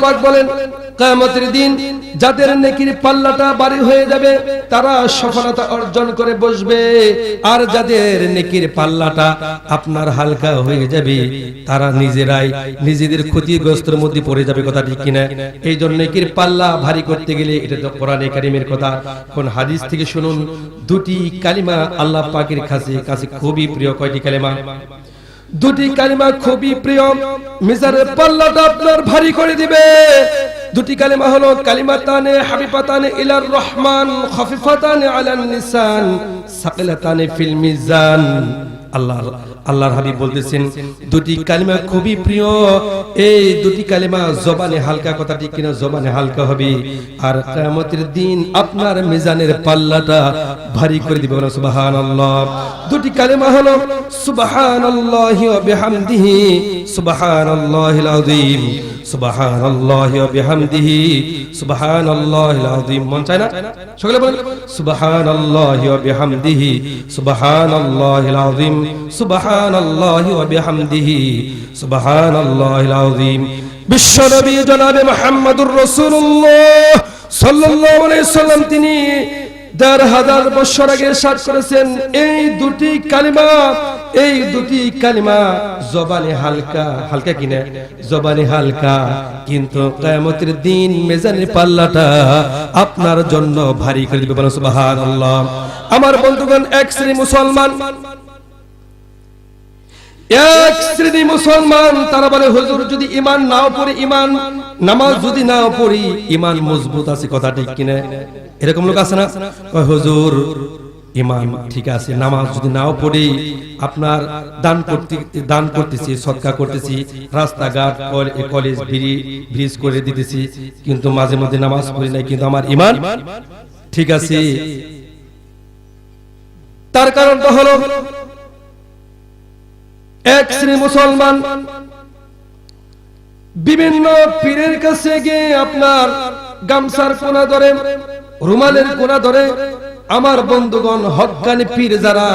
পাক বলেন কিয়ামতের দিন যাদের নেকির পাল্লাটা ভারী হয়ে যাবে তারা সফলতা অর্জন করে বসবে, আর যাদের নেকির পাল্লাটা আপনার হালকা হয়ে যাবে তারা নিজেরাই নিজেদের ক্ষতিগ্রস্তের মধ্যে পড়ে যাবে। কথা ঠিক কিনা? এই জন্য নেকির পাল্লা ভারী করতে গেলে এটা তো কোরআনে কারীমের কথা। কোন হাদিস থেকে শুনুন, দুটি কালিমা আল্লাহ পাকের কাছে খুবই প্রিয়। কয়টি কালিমা? দুটি কালিমা খুবই প্রিয়, মিজানের পাল্লাটা আপনার ভারী করে দিবে। দুটি কালিমা হলো কালিমাতানে হাবিবাতানে ইলার রহমান খাফিফাতানে আলান লিসান সাকিলাতানে ফিল মিজান। আল্লাহর হাবিব বলতেছেন দুটি কালিমা খুবই প্রিয়, এই দুটি কালিমা জবানে হালকা। কথা ঠিক কিনা? জবানে হালকা হবে আর কিয়ামতের দিন আপনার মিজানের পাল্লাটা ভারী করে দিবে। সুবহানাল্লাহ। দুটি কালিমা হলো সুবহানাল্লাহি ওয়া বিহামদিহি সুবহানাল্লাহিল আযীম, সুবহানাল্লাহি ওয়া বিহামদিহি সুবহানাল্লাহিল আযীম। মন চায় না? সকলে বলেন সুবহানাল্লাহি ওয়া বিহামদিহি সুবহানাল্লাহিল আযীম, সুবহানাল্লাহি ওয়া বিহামদিহি সুবহানাল্লাহিল আযীম। বিশ্বনবী জনাবে মুহাম্মদুর রাসূলুল্লাহ সাল্লাল্লাহু আলাইহি ওয়াসাল্লাম তিনি ১,৫০০ বছর আগে ইরশাদ করেছেন এই দুটি কালিমা জবানে হালকা। হালকা কিনা? জবানে হালকা, কিন্তু কিয়ামতের দিন মিজানের পাল্লাটা আপনার জন্য ভারী করে দিবে। বলেন সুবহানাল্লাহ। আমার বন্ধুগণ, এক শ্রেণী মুসলমান তারা বলে হুজুর যদি ঈমান নাও পড়ি, ঈমান নামাজ যদি নাও পড়ি ঈমান মজবুত আছে। কথা ঠিক কিনা? এরকম লোক আছে না? হুজুর ঈমান ঠিক আছে, নামাজ যদি নাও পড়ি, আপনার দান করতেছি, সদকা করতেছি, রাস্তাঘাট কলেজ ব্রিজ করে দিতেছি, কিন্তু মাঝে মধ্যে নামাজ পড়ি নাই, কিন্তু আমার ঈমান ঠিক আছে। তার কারণটা হলো এক শ্রেণী মুসলমান বিভিন্ন পীরের কাছে গিয়ে আপনার গামছার কোনা ধরে, রুমালের কোনা ধরে। আমার বন্ধুগণ, হক্কানি পীর যারা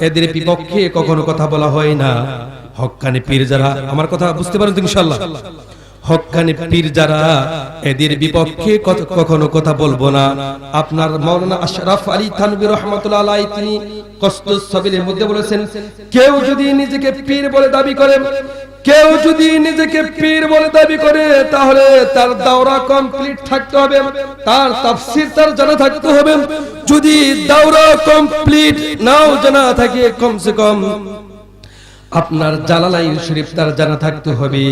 এদের বিপক্ষে কখনো কথা বলা হয় না। হক্কানি পীর যারা, আমার কথা বুঝতে পারেন তো ইনশাআল্লাহ? হক্কানি পীর যারা এদের বিপক্ষে কখনো কথা বলবো না। আপনার মাওলানা আশরাফ আলী থানভী রাহমাতুল্লাহ আলাইহি তিনি কসদুস সাবিলের মধ্যে বলেছেন, কেউ যদি নিজেকে পীর বলে দাবি করে তাহলে তার দাওরা কমপ্লিট থাকতে হবে, তার তাফসীর তার জানা থাকতে হবে। যদি দাওরা কমপ্লিট নাও জানা থাকে, কমসে কম আপনার জালালাইন শরীফ তার জানা থাকতে হবে,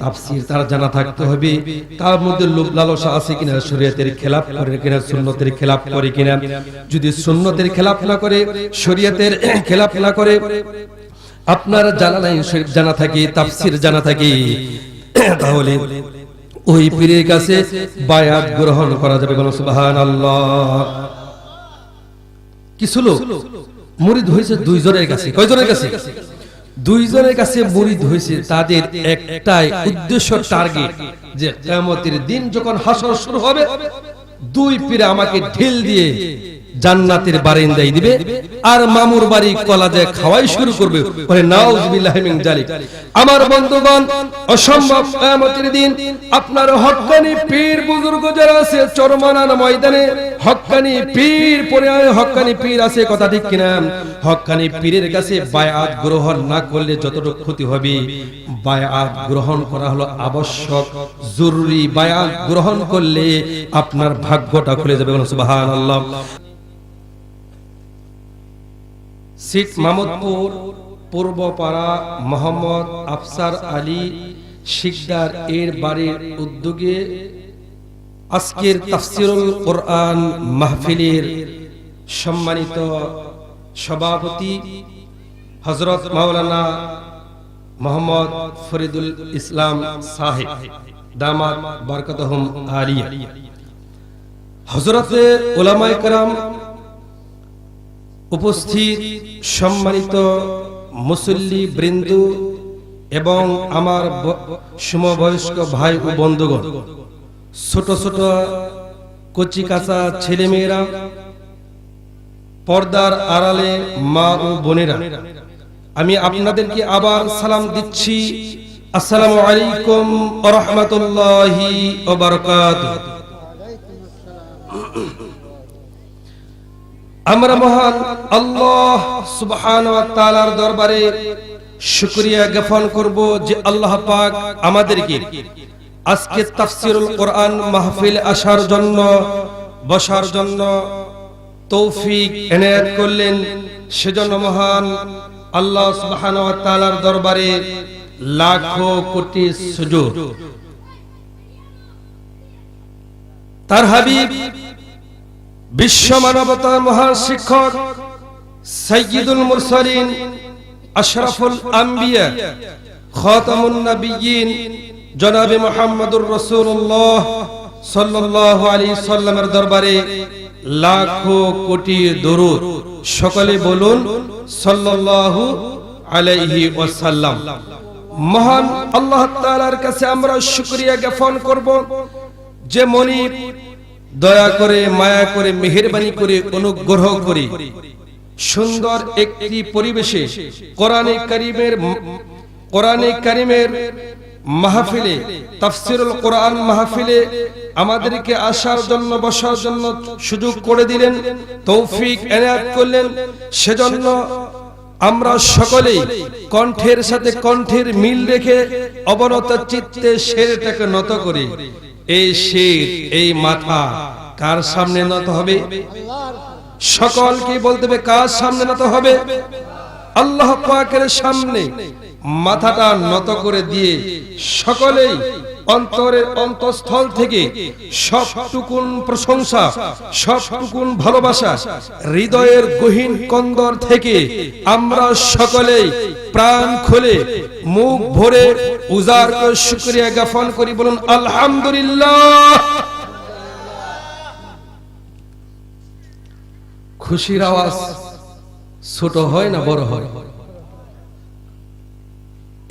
তাফসীর তার জানা থাকতে হবে। তার মধ্যে লোভ লালসা আছে কিনা, শরীয়তের খেলাফ করে কিনা, সুন্নতের খেলাফ করে কিনা। যদি সুন্নতের খেলাফ না করে, শরীয়তের খেলাফ না করে, আপনার জালালাইন শরীফ জানা থাকে, তাফসীর জানা থাকে, তাহলে ওই পীরের কাছে বায়াত গ্রহণ করা যাবে। বলো সুবহানাল্লাহ। কিছু লোক মুরিদ হয়েছে দুইজনের কাছে। কয়জনের কাছে? দুইজনের কাছে মুরিদ হয়েছে। তাদের একটাই উদ্দেশ্য, টার্গেট, যে কিয়ামতের দিন যখন হাসর শুরু হবে, দুই পীর আমাকে ঢিল দিয়ে জান্নাতের বারিন্দায় দিবে আর মামুর বাড়ি কলা দিয়ে খাওয়াই শুরু করবে। বলে নাউযুবিল্লাহি মিন জালিক। আমার বন্ধুগণ, অসম্ভব কিয়ামতের দিন আপনার হক্কানি পীর বুজুর্গ যারা আছে চরমানার ময়দানে হক্কানি পীর পরে হক্কানি পীর আছে। কথা ঠিক কিনা? হক্কানি পীরের কাছে বায়াত গ্রহণ না করলে যতটুকু ক্ষতি হবে, বায়াত গ্রহণ করা হলো আবশ্যক, জরুরি। বায়াত গ্রহণ করলে আপনার ভাগ্যটা খুলে যাবে। বলুন সুবহানাল্লাহ। সিট মাহমুদপুর পূর্বপাড়া মোহাম্মদ আফসার আলী শিকদার এর বাড়ির উদ্যোগে আজকের তাফসীরুল কোরআন মাহফিলের সম্মানিত সভাপতি হযরত মাওলানা মোহাম্মদ ফরিদুল ইসলাম সাহেব দামাত বরকতহুম আলিয়া, হযরতে উলামায়ে কেরাম, উপস্থিত সম্মানিত মুসল্লি বৃন্দ এবং আমার সমবয়স্ক ভাই ও বন্ধুগণ, ছোট ছোট কচি কাঁচা ছেলেমেয়েরা, পর্দার আড়ালে মা ও বোনেরা, আমি আপনাদেরকে আবার সালাম দিচ্ছি আসসালামু আলাইকুম ওয়া রাহমাতুল্লাহি ওয়া বারাকাতুহু। আমরা মহান আল্লাহ সুবহানাহু ওয়া তাআলার দরবারে শুকরিয়া জ্ঞাপন করব যে আল্লাহ পাক আমাদেরকে আজকে তাফসীরুল কোরআন মাহফিল আসার জন্য বসার জন্য তৌফিক এনায়েত করলেন। সেজন্য মহান আল্লাহ সুবহানাহু ওয়া তাআলার দরবারে লাখো কোটি সুজুদ। তার হাবিব বিশ্ব মানবতার মহান শিক্ষক সাইয়্যিদুল মুরসালিন আশরাফুল আম্বিয়া খাতামুন নবিয়্যিন জনাবে মুহাম্মদুর রাসূলুল্লাহ সাল্লাল্লাহু আলাইহি সাল্লামের দরবারে লাখো কোটি দরুদ। সকলে বলুন সাল্লাল্লাহু আলাইহি ওয়াসাল্লাম। মহান আল্লাহ তাআলার কাছে আমরা শুকরিয়া জ্ঞাপন করব যে মনিব দয়া করে মায়া করে মেহেরবানি করে অনুগ্রহ করে সুন্দর একটি পরিবেশে কোরআনে কারীমের মাহফিলে তাফসীরুল কোরআন মাহফিলে আমাদেরকে আসার জন্য বসার জন্য সুযোগ করে দিলেন, তৌফিক এনায়েত করলেন। সেজন্য আমরা সকলেই কণ্ঠের সাথে কণ্ঠের মিল রেখে অবনত চিত্তে শিরটাকে নত করি। এই শির এই মাথা কার সামনে নত হবে? সকলকে বলতে হবে কার সামনে নত হবে? আল্লাহ পাকের সামনে মাথাটা নত করে দিয়ে সকলেই অন্তরের অন্তঃস্থল থেকে সবটুকুন প্রশংসা সবটুকুন ভালোবাসা হৃদয়ের গহীন কন্দর থেকে আমরা সকলেই প্রাণ খুলে মুখ ভরে উজাড় করে শুকরিয়া জ্ঞাপন করি। বলুন আলহামদুলিল্লাহ। খুশির আওয়াজ ছোট হয় না বড় হয়?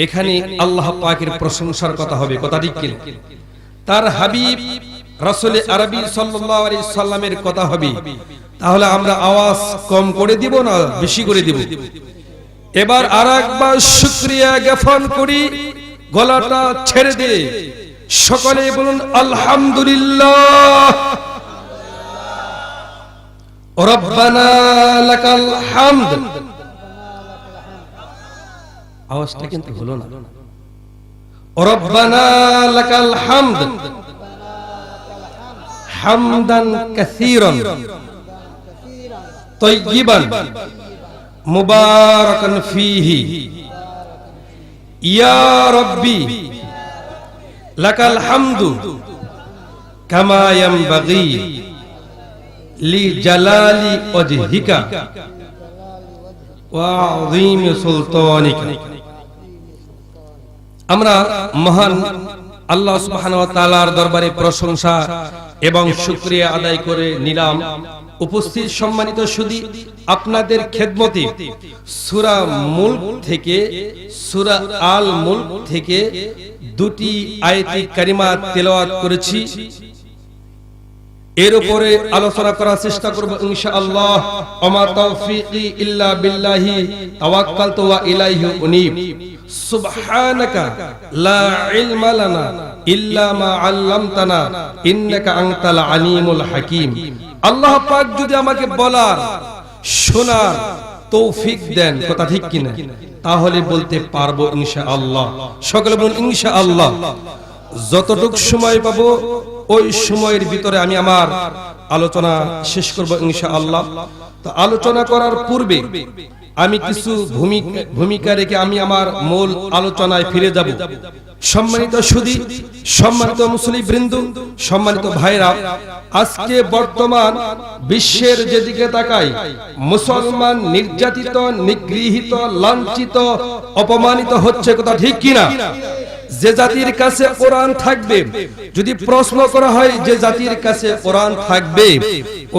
এখানে আল্লাহ পাকের প্রশংসার কথা হবে, কথা ঠিক কি? তার হাবিব রাসূল আরবি সাল্লাল্লাহু আলাইহি সাল্লামের কথা হবে। তাহলে আমরা আওয়াজ কম করে দিব না বেশি করে দিব? এবার আরেকবার শুকরিয়া জ্ঞাপন করি, গলাটা ছেড়ে দিয়ে সকলে বলুন আলহামদুলিল্লাহ। রব্বানা লাকাল হামদ। আওয়াজটা কিন্তু হলো না। রব্বানা লাকাল হামদ হামদান কাসীরান তাইয়িবান মুবারাকান ফীহি ইয়া রাব্বি লাকাল হামদু কামা ইয়ানবাগী লি জালালি ওয়াজহিকা ওয়া আযীমি সুলতানিকা। আমরা মহান আল্লাহ সুবহানাহু ওয়া তাআলার দরবারে প্রশংসা এবং শুকরিয়া আদায় করে নিলাম। উপস্থিত সম্মানিত সুধী, আপনাদের খেদমতে সূরা মুলক থেকে সূরা আল মুলক থেকে দুটি আয়াতে কারিমা তেলাওয়াত করেছি। এর উপরে আলোচনা করার চেষ্টা করব ইনশাআল্লাহ। ওমা তাওফীকি ইল্লা বিল্লাহি তাওয়াক্কালতু ওয়া ইলাইহি উনীব। সুবহানাকা লা ইলমা লানা ইল্লা মা আল্লামতানা ইন্নাকা আনতাল আলিমুল হাকীম। আল্লাহ পাক যদি আমাকে বলার শোনার তৌফিক দেন, কথা ঠিক কিনা, তাহলে বলতে পারবো ইনশাআল্লাহ। সকলে বলুন ইনশাআল্লাহ। যতটুকু সময় পাবো ওই সময়ের ভিতরে আমি আমার আলোচনা শেষ করব ইনশাআল্লাহ। তো আলোচনা করার পূর্বে আমি কিছু ভূমিকা রেখে আমি আমার মূল আলোচনায় ফিরে যাব। সম্মানিত সুধী, সম্মানিত মুসলিম বৃন্দ, সম্মানিত ভাইরা, আজকে বর্তমান বিশ্বের যেদিকে তাকাই মুসলমান নির্যাতিত, নিগৃহীত, লাঞ্ছিত, অপমানিত হচ্ছে, কথা ঠিক কিনা? যে জাতির কাছে কোরআন থাকবে, যদি প্রশ্ন করা হয় যে জাতির কাছে কোরআন থাকবে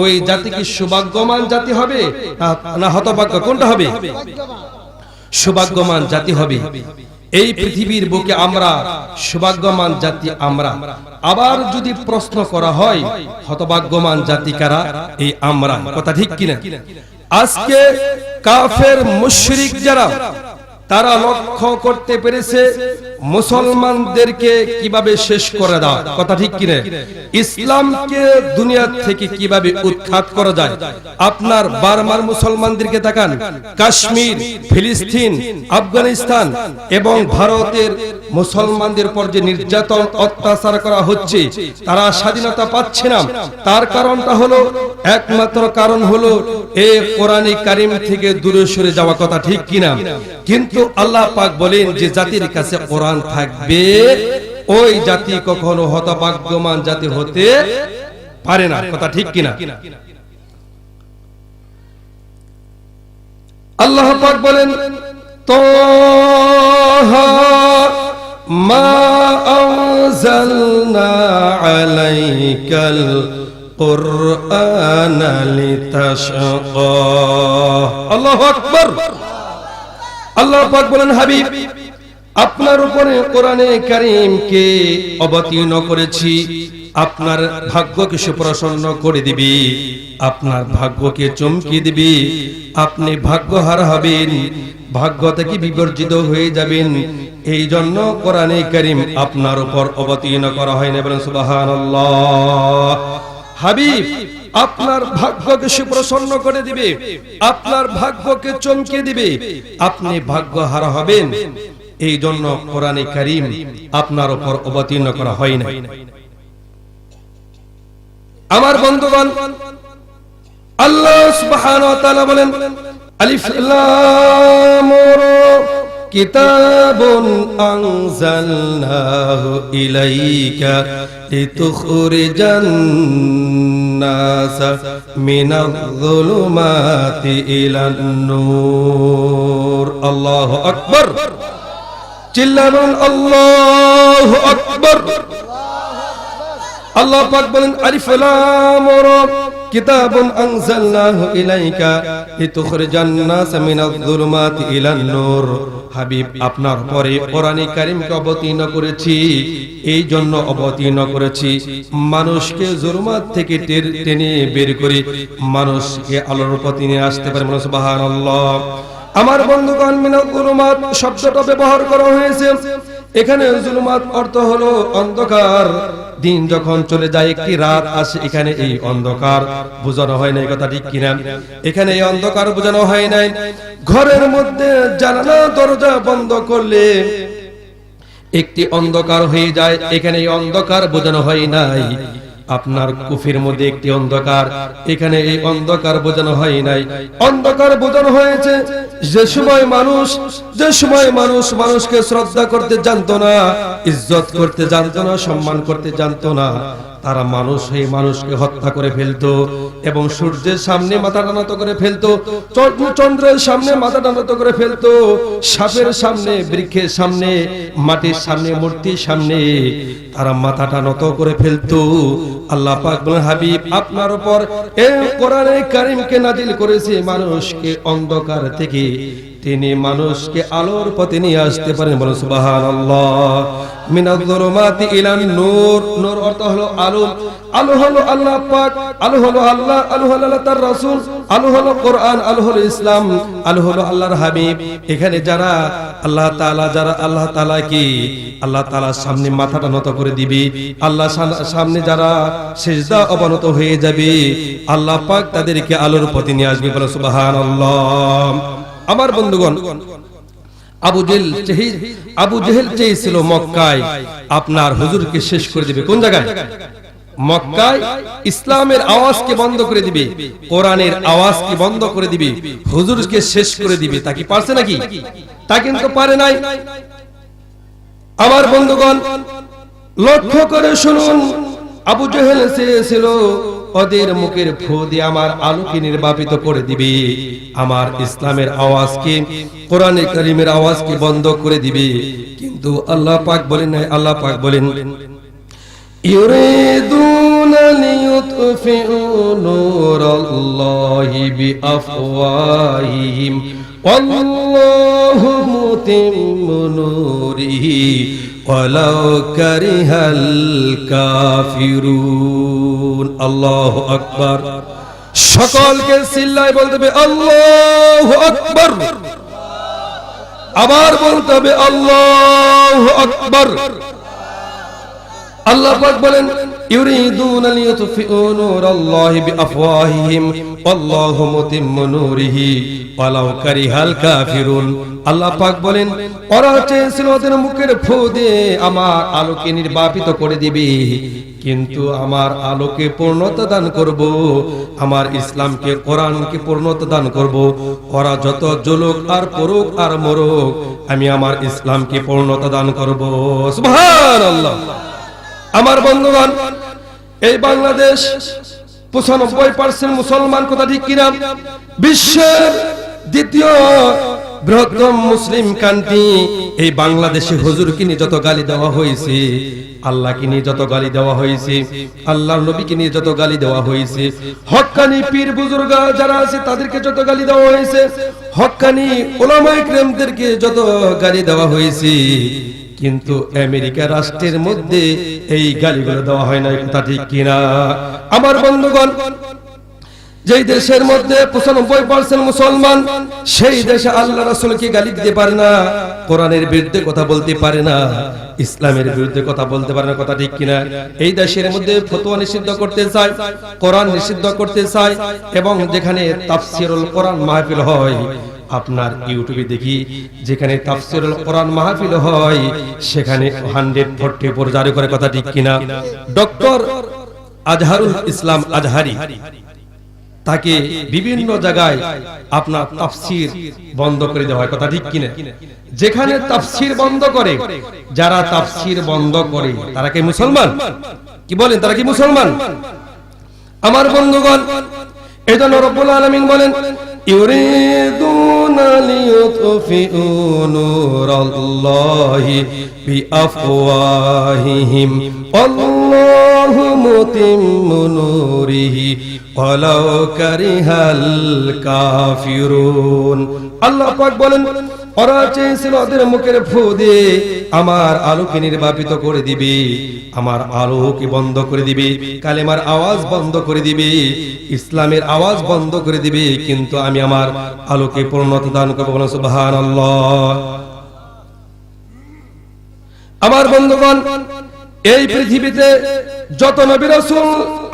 ওই জাতি কি সৌভাগ্যবান জাতি হবে না হতভাগ্য? কোনটা হবে? সৌভাগ্যবান জাতি হবে। এই পৃথিবীর বুকে আমরা সৌভাগ্যবান জাতি আমরা। আবার যদি প্রশ্ন করা হয় হতভাগ্যবান জাতি কারা? এই আমরা, কথা ঠিক কিনা? আজকে কাফের মুশরিক যারা তারা লক্ষ্য করতে পেরেছে মুসলমানদেরকে কিভাবে শেষ করে দেওয়া, কথা ঠিক কিনা, ইসলামকে দুনিয়া থেকে কিভাবে উৎখাত করা যায়। আপনার বার্মার মুসলমানদেরকে তাকান, কাশ্মীর, ফিলিস্তিন, আফগানিস্তান এবং ভারতের মুসলমানদের উপর যে নির্যাতন অত্যাচার করা হচ্ছে, তারা স্বাধীনতা পাচ্ছে না। তার কারণটা হলো, একমাত্র কারণ হলো এই কোরআনে কারীম থেকে দূরে সরে যাওয়া, কথা ঠিক কিনা। কিন্তু আল্লাহ পাক বলেন যে জাতির কাছে কোরআন থাকবে, ওই জাতি কখনো হতভাগ্যমান জাতি হতে পারে না, কথা ঠিক কিনা। আল্লাহ পাক বলেন, তাহা মা আনজালনা আলাইকাল কুরআনা লিতাশকা। আল্লাহু আকবার। আল্লাহ পাক বলেন, হাবিব আপনার উপরে কোরআনে কারীমকে অবতীর্ণ করেছি আপনার ভাগ্যকে সুপ্রসন্ন করে দিবি, আপনার ভাগ্যকে চমকিয়ে দিবি, আপনি ভাগ্যহারা হবেন, ভাগ্য থেকে বিবর্জিত হয়ে যাবেন। এই জন্য কোরআনে কারীম আপনার উপর অবতীর্ণ করা হয় না, বলেন সুবহানাল্লাহ। হাবিব আপনার ভাগ্যকে সুপ্রসন্ন করে দিবে, আপনার ভাগ্যকে চমকে দিবে, আপনি ভাগ্যহারা হবেন। এই জন্য কোরআনে কারীম আপনার উপর অবতীর্ণ করা হয় না। আমার বন্ধুগণ, আল্লাহ সুবহানাহু ওয়া তাআলা বলেন, আলিফ লাম রা কিতাবুন আনজালনাহু ইলাইকা লিতুখরিজান নাসা মিনাল যুলুমাতি ইলান নূর। আল্লাহু আকবার। চিল্লাবেন আল্লাহু আকবার। আল্লাহ পাক বলেন, আলিফ লাম রা কিতাবুন আনজালনাহু ইলাইকা লিতুখরিজান নাসা মিনাল যুলুমাতি ইলান নূর। হাবিব আপনার পরে কোরআনে কারীমকে অবতীর্ণ করেছি, এই জন্য অবতীর্ণ করেছি মানুষকে জুলুমাত থেকে টেনে বের করে মানুষকে আলোর পথে নিয়ে আসতে পারে, সুবহানাল্লাহ। আমার বন্ধুগণ, মিনাল যুলুমাত শব্দটা ব্যবহার করা হয়েছে এখানে। জুলুমাত অর্থ হলো অন্ধকার। দিন যখন চলে যায় একটি রাত আসে, এখানে এই অন্ধকার বোঝানো হয় নাই, কথা ঠিক কিনা। এখানে এই অন্ধকার বোঝানো হয় নাই। ঘরের মধ্যে জানালা দরজা বন্ধ করলে একটি অন্ধকার হয়ে যায়, এখানে এই অন্ধকার বোঝানো হয় নাই। আপনার কুফির মধ্যে একটি অন্ধকার, এখানে এই অন্ধকার বোঝানো হয় নাই। অন্ধকার বোঝানো হয়েছে যে সময় মানুষ মানুষকে শ্রদ্ধা করতে জানতো না, ইজ্জত করতে জানতো না, সম্মান করতে জানতো না, তারা মানুষ হয়ে মানুষকে হত্যা করে ফেলতো এবং সূর্যের সামনে মাথা নত করে ফেলতো, চন্দ্রের সামনে মাথা নত করে ফেলতো, সাপের সামনে, বৃক্ষের সামনে, মাটির সামনে, মূর্তির সামনে তারা মাথাটা নত করে ফেলতো। আল্লাহ পাক বলেন, হাবিব আপনার উপর এই কোরআনে কারীমকে নাজিল করেছে মানুষকে অন্ধকার থেকে তিনি মানুষকে আলোর পথে নিয়ে আসতে পারেন, বলেন সুবহানাল্লাহ। মিনাল যুলুমাতি ইলান নূর। নূর অর্থ হলো আলো। আলো হলো আল্লাহ পাক, আলো হলো আল্লাহ, আলো হলো আল্লাহ তার রাসূল, আলো হলো কোরআন, আলো হলো ইসলাম, আলো হলো আল্লাহর হাবিব। এখানে যারা আল্লাহ তাআলা কি আল্লাহ তাআলার সামনে মাথাটা নত করে দিবে, আল্লাহ সামনে যারা সিজদা অবনত হয়ে যাবে, আল্লাহ পাক তাদেরকে আলোর পথে নিয়ে আসবে, বলেন সুবহানাল্লাহ। আমার বন্ধুগণ, আবু জেহেল চেয়েছিল মক্কায় আপনার হুজুরকে শেষ করে দিবে। কোন জায়গায়? মক্কায় ইসলামের আওয়াজকে বন্ধ করে দিবে, কোরআনের আওয়াজকে বন্ধ করে দিবে, হুজুরকে শেষ করে দিবে। তা কি পারছে নাকি? তা কিন্তু পারে নাই। আমার বন্ধুগণ, লক্ষ্য করে শুনুন, আবু জেহেল চেয়েছিল ওদের মুখের ফু দিয়ে আমার আলোকে নির্বাপিত করে দিবে, আমার ইসলামের আওয়াজকে, কোরআনে কারীমের আওয়াজকে বন্ধ করে দিবে। কিন্তু আল্লাহ পাক বলেন নাই, আল্লাহ পাক বলেন, ইউরিদুনা লিইউতফিউ নূরাল্লাহি বিআফওয়াহিহিম ওয়াল্লাহু মুতিম্মু নূরিহি ওয়ালাউ কারিহাল কাফিরুন। আল্লাহু আকবার। সকলকে চিল্লায় বলতে হবে আল্লাহু আকবার। আবার বলতে হবে আল্লাহু আকবার। আল্লাহ পাক বলেন ইউরিদুনা লিইউতফিউ নূরাল্লাহি বিআফওয়াহিহিম ওয়াল্লাহু মুতিম্মু নূরিহি ওয়ালাউ কারিহাল কাফিরুন। আল্লাহ পাক বলেন ওরা চেয়েছিল ওদের মুখের ফু দিয়ে আমার আলোকে নির্বাপিত করে দিবে, কিন্তু আমার আলোকে পূর্ণতা দান করব, আমার ইসলামকে কোরআনকে পূর্ণতা দান করব। ওরা যত জ্বলুক আর পড়ুক আর মরুক, আমি আমার ইসলামকে পূর্ণতা দান করব। সুবহানাল্লাহ। আমার বন্ধুগণ, এই বাংলাদেশ 95% মুসলমান, কথা ঠিক কিনা? বিশ্বের দ্বিতীয় বৃহত্তম মুসলিম কান্ট্রি। এই বাংলাদেশে হুজুরকে নিয়ে যত গালি দেওয়া হয়েছে, আল্লাহকে নিয়ে যত গালি দেওয়া হয়েছে, আল্লাহর নবীকে নিয়ে যত গালি দেওয়া হয়েছে, হক্কানি পীর বুজুর্গ যারা আছে তাদেরকে যত গালি দেওয়া হয়েছে, হক্কানি উলামায়ে কেরামদেরকে যত গালি দেওয়া হয়েছে, কিন্তু আমেরিকা রাষ্ট্রের মধ্যে এই গালিগুলো দেওয়া হয় না, কথা ঠিক কিনা? আমার বন্ধুগণ, যেই দেশের মধ্যে 95% মুসলমান, সেই দেশে আল্লাহ রাসূলকে গালি দিতে পারে না, কোরআনের বিরুদ্ধে কথা বলতে পারে না, ইসলামের বিরুদ্ধে কথা বলতে পারে না, কথা ঠিক কিনা? এই দেশের মধ্যে ফতোয়া নিষিদ্ধ করতে চায়, কোরআন নিষিদ্ধ করতে চায়, এবং যেখানে তাফসীরুল কোরআন মাহফিল হয়, আপনার ইউটিউবে দেখি যেখানে তাফসীরুল কোরআন মাহফিল হয়, সেখানে 144 জারি করে, কথা ঠিক কিনা? ডক্টর আজহারুল ইসলাম আজহারি, তাকে বিভিন্ন জায়গায় আপনার তাফসীর বন্ধ করে দেওয়া হয়, কথা ঠিক কিনা? যেখানে তাফসীর বন্ধ করে, যারা তাফসীর বন্ধ করে তারা কি মুসলমান? কি বলেন, তারা কি মুসলমান? আমার বন্ধুগণ, এজন্য রব্বুল আলামিন বলেন ইউরিদুনা লিইউতফিউ নূরাল্লাহি বিআফওয়াহিহিম আল্লাহু মুতিম্মু নূরিহি ওয়ালাউ কারিহাল কাফিরুন। আল্লাহ পাক বলেন ওরা চেয়েছিল ওদের মুখের ফু দিয়ে আমার আলোকে নির্বাপিত করে দিবে, আমার আলোকে বন্ধ করে দিবে, কালেমার আওয়াজ বন্ধ করে দিবে, ইসলামের আওয়াজ বন্ধ করে দিবে, কিন্তু আমি আমার আলোকে পূর্ণতা দান করব। বলেন সুবহানাল্লাহ। আমার বন্ধুগণ, এই পৃথিবীতে যত নবী রাসূল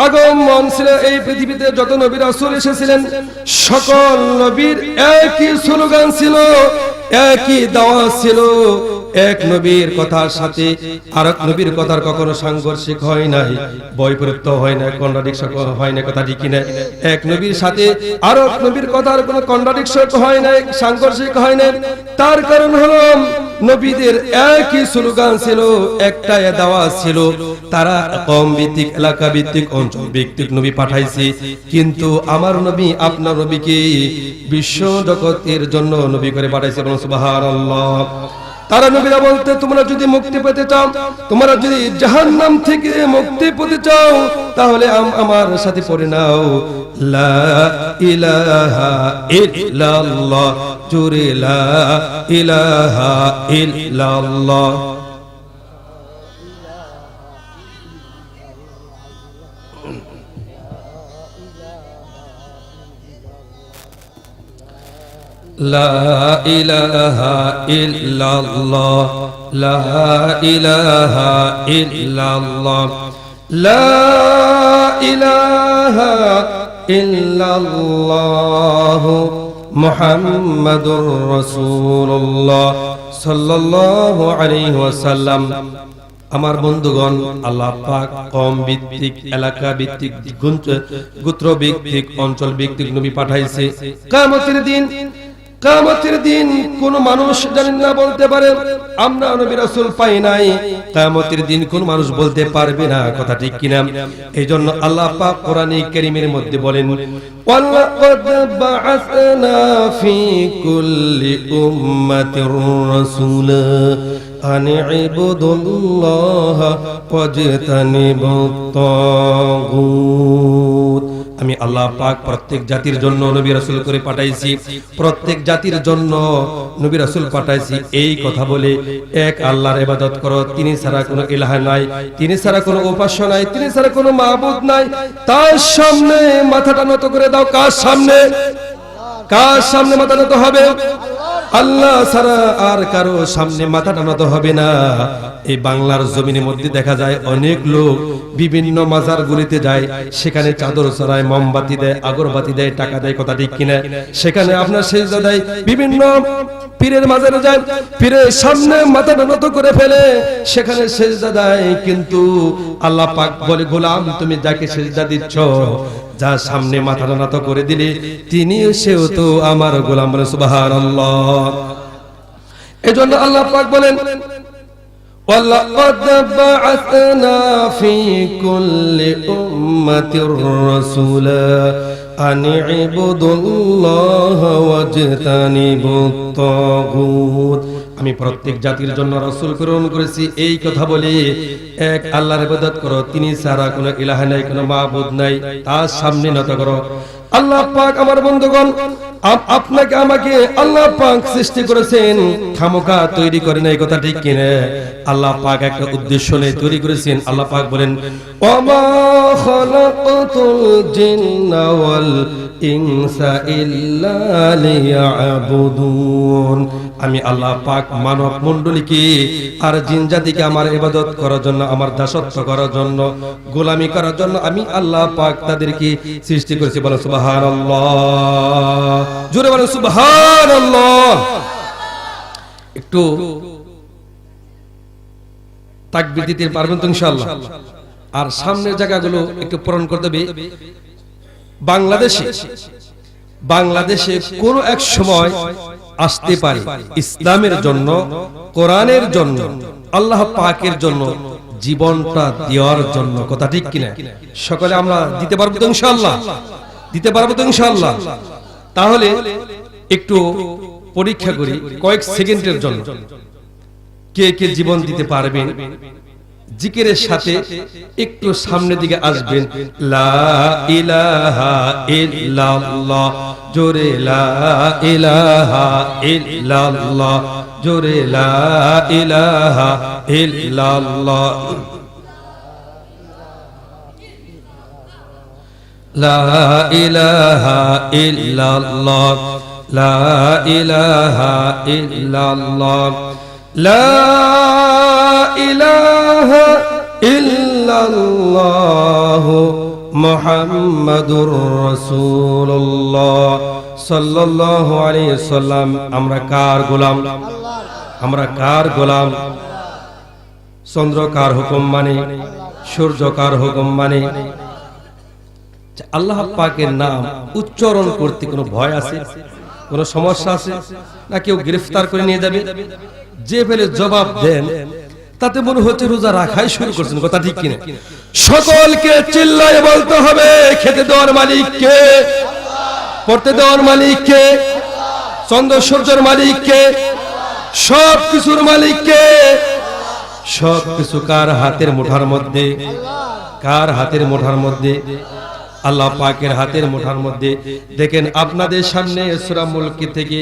আগমন ছিল, এই পৃথিবীতে যত নবী রাসূল এসেছিলেন, সকল নবীর একই স্লোগান ছিল, একই দাওয়াত ছিল। এক নবীর কথার সাথে আরেক নবীর কথার কখনো সাংঘর্ষিক হয় নাই, বৈপরীত্য হয় না, কন্ট্রাডিকশন হয় না, কথা ঠিক না? এক নবীর সাথে আরেক নবীর কথার কোনো কন্ট্রাডিকশন হয় না, সাংঘর্ষিক হয় না। তার কারণ হলো নবীদের একই স্লোগান ছিল, একটাই দাওয়াত ছিল। তারা কওম ভিত্তিক, এলাকা ভিত্তিক, অঞ্চল ভিত্তিক নবী পাঠাইছে, কিন্তু আমার নবী, আপনার নবীকে বিশ্ব জগতের জন্য নবী করে পাঠাইছে। বলুন সুবহানাল্লাহ। তারা নবীরা বলতে, তোমরা যদি মুক্তি পেতে চাও, তোমরা যদি জাহান্নাম থেকে মুক্তি পেতে চাও, তাহলে আমার সাথে পড়ে নাও লা ইলাহা ইল্লাল্লাহ, জোরে লা ইলাহা ইল্লাল্লাহ। লা ইলাহা ইল্লাল্লাহ, লা ইলাহা ইল্লাল্লাহ, লা ইলাহা ইল্লাল্লাহ মুহাম্মাদুর রাসূলুল্লাহ সাল্লাল্লাহু আলাইহি ওয়াসাল্লাম। আমার বন্ধুগণ, আল্লাহ পাক কওম ভিত্তিক, এলাকা ভিত্তিক, গোত্র ভিত্তিক, অঞ্চল ভিত্তিক নবী পাঠাইছে। কিয়ামতের দিন কোন মানুষ জানেন না বলতে পারে আমরা নবী রাসূল পাই নাই। কিয়ামতের দিন কোন মানুষ বলতে পারবে না, কথা ঠিক কিনা? এইজন্য আল্লাহ পাক কোরআনে কারীমের মধ্যে বলেন ওয়ালাকাদ বাআসনা ফি কুল্লি উম্মাতির রাসূলা আন ইবুদুল্লাহা ওয়াজতানিবুত তাগুত। আমি আল্লাহ পাক প্রত্যেক জাতির জন্য নবী রাসূল করে পাঠাইছি, প্রত্যেক জাতির জন্য নবী রাসূল পাঠাইছি, এই কথা বলে এক আল্লাহর ইবাদত করো, তিনি ছাড়া কোনো ইলাহ নাই, তিনি ছাড়া কোনো উপাস্য নাই, তিনি ছাড়া কোনো মাবুদ নাই। তার সামনে মাথাটা নত করে দাও। কার সামনে? কার সামনে মাথা নত হবে? আল্লাহ ছাড়া আর কারো সামনে মাথা টানাতে হবে না। এই বাংলার জমিনের মধ্যে দেখা যায় অনেক লোক বিভিন্ন মাজারগুলিতে যায়, সেখানে চাদর চড়ায়, মোমবাতি দেয়, আগরবাতি দেয়, টাকা দেয়, কথা ঠিক কিনা? সেখানে আপনার সেজদা দেয়, বিভিন্ন পীরের মাজারে যায়, পীরের সামনে মাথাটা নত করে ফেলে, সেখানে সেজদা দেয়। কিন্তু আল্লাহ পাক বলে, গোলাম তুমি যাকে সেজদা দিচ্ছ, যার সামনে মাথাটা নত করে দিলে তিনি সেও তো আমার গোলাম। বলে সুবহানাল্লাহ। এজন্য আল্লাহ পাক বলেন, ওয়ালাকাদ বাআসনা ফি কুল্লি উম্মাতির রাসূলা আন ইবুদুল্লাহা ওয়াজতানিবুত তাগুত। আমি প্রত্যেক জাতির জন্য রাসূল প্রেরণ করেছি এই কথা বলে, এক আল্লাহর ইবাদত করো, তিনি ছাড়া কোনো ইলাহ নাই, কোনো মাবুদ নাই, তার সামনে নত করো। আল্লাহ পাক আমার বন্ধুগণ, আপনাকে আমাকে আল্লাহ পাক সৃষ্টি করেছেন, খামোকা তৈরি করে নাই, কথা ঠিক কিনা? আল্লাহ পাক একটা উদ্দেশ্য নিয়ে তৈরি করেছেন। আল্লাহ পাক বলেন, ওয়ামা খালাকাতুল জিন্না ওয়াল ইনসা ইল্লা লিয়াবুদুন। আমি আল্লাহ পাক মানব মণ্ডলীকে আর জিন জাতিকে আমার ইবাদত করার জন্য, আমার দাসত্ব করার জন্য, গোলামি করার জন্য আমি আল্লাহ পাক তাদেরকে সৃষ্টি করেছি। বলো সুবহানাল্লাহ, জোরে বলো সুবহানাল্লাহ। একটু তাকবীর দিতে পারবেন তো ইনশাআল্লাহ? আর সামনের জায়গাগুলো একটু পূরণ করে দেবে। বাংলাদেশে কোন এক সময় আসতে পারে ইসলামের জন্য, কোরআনের জন্য, আল্লাহ পাকের জন্য জীবনটা দেওয়ার জন্য, কথা ঠিক কিনা? সকলে আমরা দিতে পারবো তো ইনশাআল্লাহ? দিতে পারবো তো ইনশাআল্লাহ? তাহলে একটু পরীক্ষা করি কয়েক সেকেন্ডের জন্য, কে কে জীবন দিতে পারবেন? জিকিরের সাথে একটু সামনের দিকে আসবেন। লা ইলাহা ইল্লাল্লাহ, জোরে লা ইলাহা ইল্লাল্লাহ, জোরে লা ইলাহা ইল্লাল্লাহ, লা ইলাহা ইল্লাল্লাহ, লা ইলাহা ইল্লাল্লাহ, লা ইলাহা ইল্লাল্লাহ মুহাম্মাদুর রাসূলুল্লাহ সাল্লাল্লাহু আলাইহি ওয়াসাল্লাম। আমরা কার গোলাম? আমরা কার গোলাম? চন্দ্র কার হুকুম মানে? সূর্য কার হুকুম মানে? আল্লাহ পাকের নাম উচ্চারণ করতে কোনো ভয় আছে? কোনো সমস্যা আছে? না কেউ গ্রেফতার করে নিয়ে যাবে? যে ফেলে জবাব দেন তাতে মনে হচ্ছে রোজা রাখাই শুরু করছেন, কথা ঠিক কিনা? সকলকে চিল্লায় বলতে হবে, খেতে দেওয়ার মালিক কে? পড়তে দেওয়ার মালিক কে? চন্দ্র সূর্যের মালিক কে? সব কিছুর মালিক কে? সব কিছু কার হাতের মুঠার মধ্যে? কার হাতের মুঠার মধ্যে? আল্লাহ পাকের হাতের মুঠার মধ্যে। দেখেন আপনাদের সামনে সূরা মুলক থেকে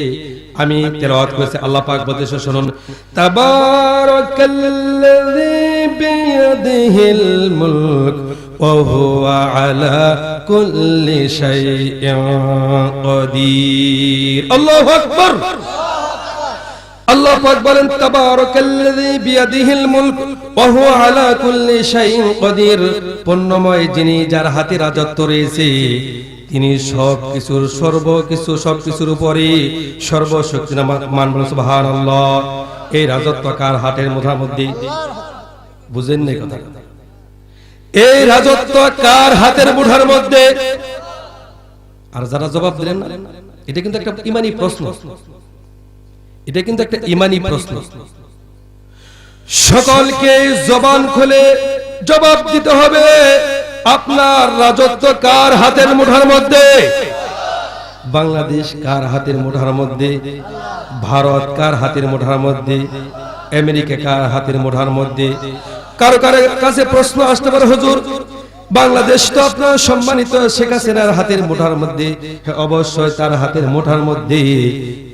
আমি তেলাওয়াত করেছি। আল্লাহ পাক বলতেছে, শুনুন, তাবারাকাল্লাযী বিয়াদিহিল মুলক ওয়া হুয়া আলা কুল্লি শাইইন কাদির। আল্লাহু আকবার। আল্লাহ পাক বলেন, তাবারাকাল্লাযী বিয়াদিহিল মুলক ওয়া হুয়া আলা কুল্লি শাইইন কাদির। পূর্ণময় যিনি, যার হাতে রাজত্ব রয়েছে, তিনি সবকিছুর সর্বকিছু, সবকিছুর উপরে সর্বশক্তিমান। বলেন সুবহানাল্লাহ। এই রাজত্ব কার হাতের মুঠার মধ্যে? বুঝেন না কথা? এই রাজত্ব কার হাতের মুঠার মধ্যে? আর যারা জবাব দিলেন না, এটা কিন্তু একটা ঈমানি প্রশ্ন। এটা কিন্তু একটা ঈমানি প্রশ্ন। সকলকে জবান খুলে জবাব দিতে হবে, আপনার রাজত্ব কার হাতের মুঠার মধ্যে? বাংলাদেশ কার হাতের মুঠার মধ্যে? ভারত কার হাতের মুঠার মধ্যে? আমেরিকা কার হাতের মুঠার মধ্যে? কারো কারো কাছে প্রশ্ন আসতে পারে, হুজুর বাংলাদেশ তো আপনার সম্মানিত শেখ হাসিনার হাতের মুঠার মধ্যে। অবশ্যই তার হাতের মুঠার মধ্যে,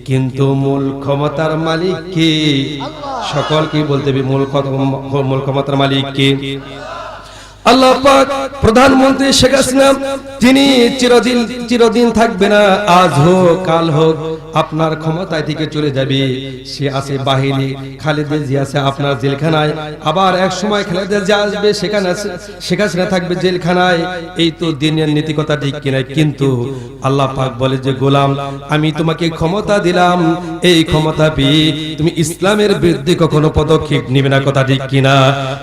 কিন্তু মূল ক্ষমতার মালিক কে? সকলকে বলতে হবে মূল ক্ষমতার মালিক কে? আল্লাহ পাক প্রধানমন্ত্রী শেখ হাসিনা তিনি চিরদিন থাকবে না, আজ হোক কাল হোক আপনার ক্ষমতায় থেকে চলে যাবে। সে আছে বাহিরে, খালেদা জিয়া আছে আপনার জেলখানায়, আবার এক সময় খালেদা জিয়া আসবে, সেখানে শেখ হাসিনা থাকবে জেলখানায়। এই তো দিনের নীতিকতা, ঠিক কিনা? কিন্তু আল্লাহ পাক বলে যে গোলাম, আমি তোমাকে ক্ষমতা দিলাম, এই ক্ষমতা পেয়ে তুমি ইসলামের বিরুদ্ধে কখনো পদক্ষেপ নিবে না, কথা ঠিক কিনা?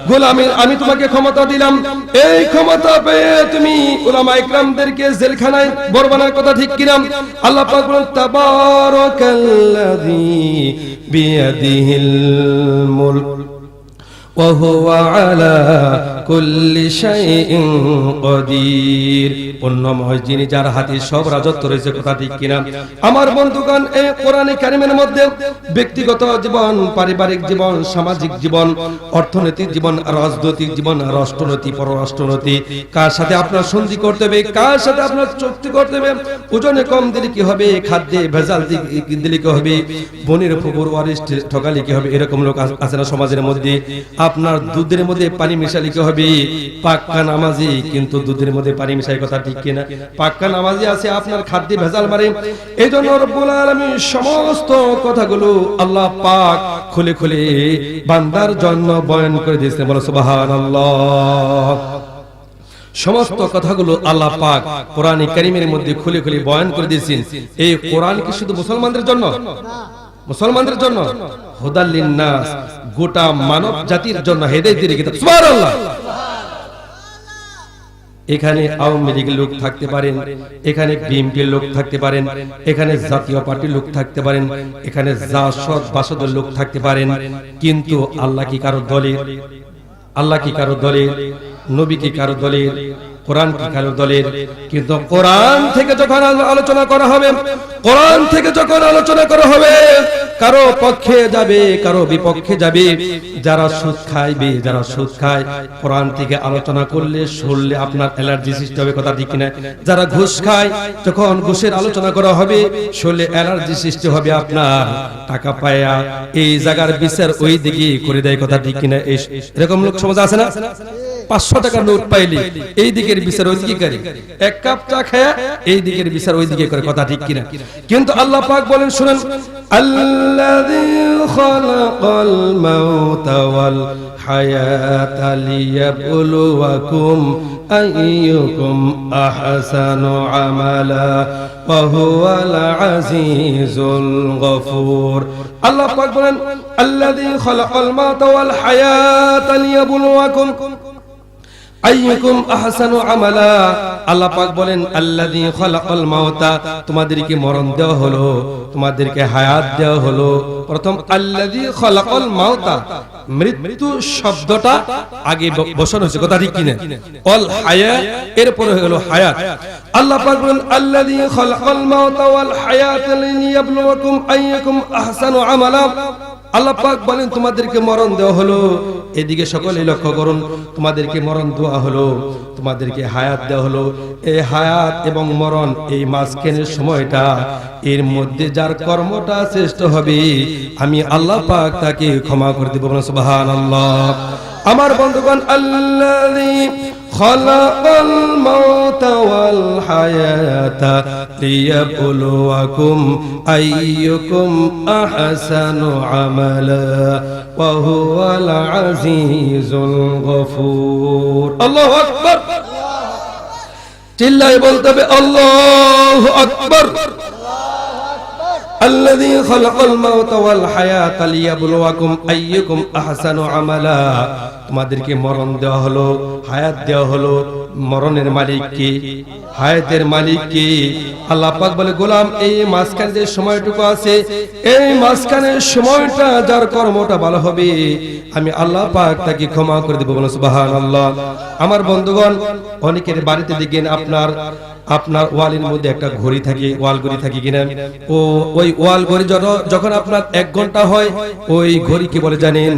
গোলাম, আমি তোমাকে ক্ষমতা দিলাম, এই ক্ষমতা পেয়ে তুমি উলামা ইকরামদেরকে জেলখানায় বরবানার, কথা ঠিক কিনা? আল্লাহ পাক বলেন তাবারাকাল্লাযী বিয়াদিহিল মুলক ওয়া হুয়া আলা কুল্লি শাইইন কাদির। পূর্ণময় যিনি, যার হাতে সব রাজত্ব রয়েছে, কথা ঠিক কিনা? আমার বন্ধুগণ, এই কোরআনে কারিমের মধ্যে ব্যক্তিগত জীবন, পারিবারিক জীবন, সামাজিক জীবন, অর্থনৈতিক জীবন, রাজনৈতিক জীবন, রাষ্ট্রনীতি, পররাষ্ট্রনীতি, কার সাথে আপনার সন্ধি করতে হবে, কার সাথে আপনার চুক্তি করতে হবে, ওজনে কম দিলে কি হবে, খাদ্যে ভেজাল দিলে কি হবে, বনের পুকুর ওয়ারিশ ঠকালে কি হবে, এরকম লোক আছে না সমাজের মধ্যে? আপনার দুধের মধ্যে পানি মিশালে কি হবে? পাক্কা নামাজি কিন্তু দুধের মধ্যে পানি মিশাই, কথা ঠিক কিনা? পাক্কা নামাজি আছে, আপনার খাদ্যে ভেজাল মারে। এইজন্য রব্বুল আলামিন সমস্ত কথাগুলো আল্লাহ পাক খুলে খুলে বান্দার জন্য বয়ান করে দিয়েছেন, বলো সুবহানাল্লাহ। সমস্ত কথাগুলো আল্লাহ পাক কোরআনে কারীমের মধ্যে খুলে খুলে বয়ান করে দিয়েছেন। এই কোরআন কি শুধু মুসলমানদের জন্য? মুসলমানদের জন্য, হুদাল লিন্নাস, গোটা মানব জাতির জন্য হেদায়েতের কিতাব। সুবহানাল্লাহ। এখানে আওয়ামী লীগের লোক থাকতে পারেন, এখানে বিএনপির লোক থাকতে পারেন, এখানে জাতীয় পার্টির লোক থাকতে পারেন, এখানে জাসদ বাসদের লোক থাকতে পারেন, কিন্তু আল্লাহ কি কারো দলের? আল্লাহ কি কারো দলের? নবী কি কারো দলের? কোরআন কি কারো দলের? কিন্তু কোরআন থেকে যখন আলোচনা করা হবে, কোরআন থেকে যখন আলোচনা করা হবে, কারো পক্ষে যাবে, কারো বিপক্ষে যাবে। যারা সুদ খাইবে, যারা সুদ খায়, কোরআন থেকে আলোচনা করলে শুনলে আপনার অ্যালার্জি সৃষ্টি হবে, কথা ঠিক কিনা? যারা ঘুষ খায়, যখন ঘুষের আলোচনা করা হবে, শুনলে অ্যালার্জি সৃষ্টি হবে আপনার। টাকা পায়া এই জায়গার বিচার ওই দিকে করে দেয়, কথা ঠিক কিনা? এরকম লোক সমাজ আছে না? 500 টাকার নোট পাইলে এই দিকের বিচার ওই দিকে করে, এক কাপ চা খায়া এই দিকের বিচার ওই দিকে করে, কথা ঠিক কিনা? কিন্তু আল্লাহ পাক বলেন, শুনেন, আল্লাযী খালাকাল মাউতা ওয়াল হায়াতা লিয়াবলুয়াকুম আইয়ুকুম আহসানু আমালা ওয়া হুয়াল আজিজুল গফুর। আল্লাহ পাক বলেন, আল্লাযী খালাকাল মাউতা ওয়াল হায়াতা লিয়াবলুয়াকুম আইয়ুকুম আহসানু আমালা। আল্লাহ পাক বলেন, আল্লাযী খালাকাল মাউতা, তোমাদেরকে মরণ দেওয়া হলো, তোমাদেরকে হায়াত দেওয়া হলো। প্রথম আল্লাযী খালাকাল মাউতা, মৃত্যু শব্দটা আগে বসানো হয়েছে, কথা ঠিক কিনা? অল হায়াত, এরপরে হলো হায়াত। আল্লাহ পাক বলেন, আল্লাযী খালাকাল মাউতা ওয়াল হায়াতা লিয়াবলুয়াকুম আইয়ুকুম আহসানু আমালা। আল্লাহ পাক বলেন, তোমাদেরকে মরণ দেওয়া হলো, এদিকে সকলে লক্ষ্য করুন, তোমাদেরকে মরণ দেওয়া হলো, তোমাদেরকে হায়াত দেওয়া হলো। এই হায়াত এবং মরণ, এই মাঝখানের সময়টা, এর মধ্যে যার কর্মটা শ্রেষ্ঠ হবে, আমি আল্লাহ পাক তাকে ক্ষমা করে দেব, সুবহানাল্লাহ। আমার বন্ধুগণ, আল্লাযী খালাকাল মাউতা ওয়াল হায়াতা লিয়াবলুয়াকুম আইয়ুকুম আহসানু আমালা ওয়া হুয়াল আজিজুল গফুর। আল্লাহু আকবার। চিল্লায়ে বলতে হবে আল্লাহু আকবার। الذي خلق الموت والحياة ليبلوكم أيكم أحسن عملا। তোমাদেরকে মরণ দেওয়া হলো, হায়াত দেওয়া হলো। মরণের মালিক কি? হায়াতের মালিক কি? আল্লাহ পাক বলে, গোলাম, এই মাঝখানে যে সময়টুকু আছে, এই মাঝখানের সময়টা যার কর্মটা ভালো হবে, আমি আল্লাহ পাক তাকে ক্ষমা করে দেব, বলুন সুবহানাল্লাহ। আমার বন্ধুগণ, অনেকের বাড়িতে দেখেন আপনার আপনার ওয়ালের মধ্যে একটা ঘড়ি থাকে, ওয়াল ঘড়ি থাকে কিনা, ও ওই ওয়াল ঘড়ি যখন আপনার 1 ঘন্টা হয়, ওই ঘড়ি কি বলে জানেন?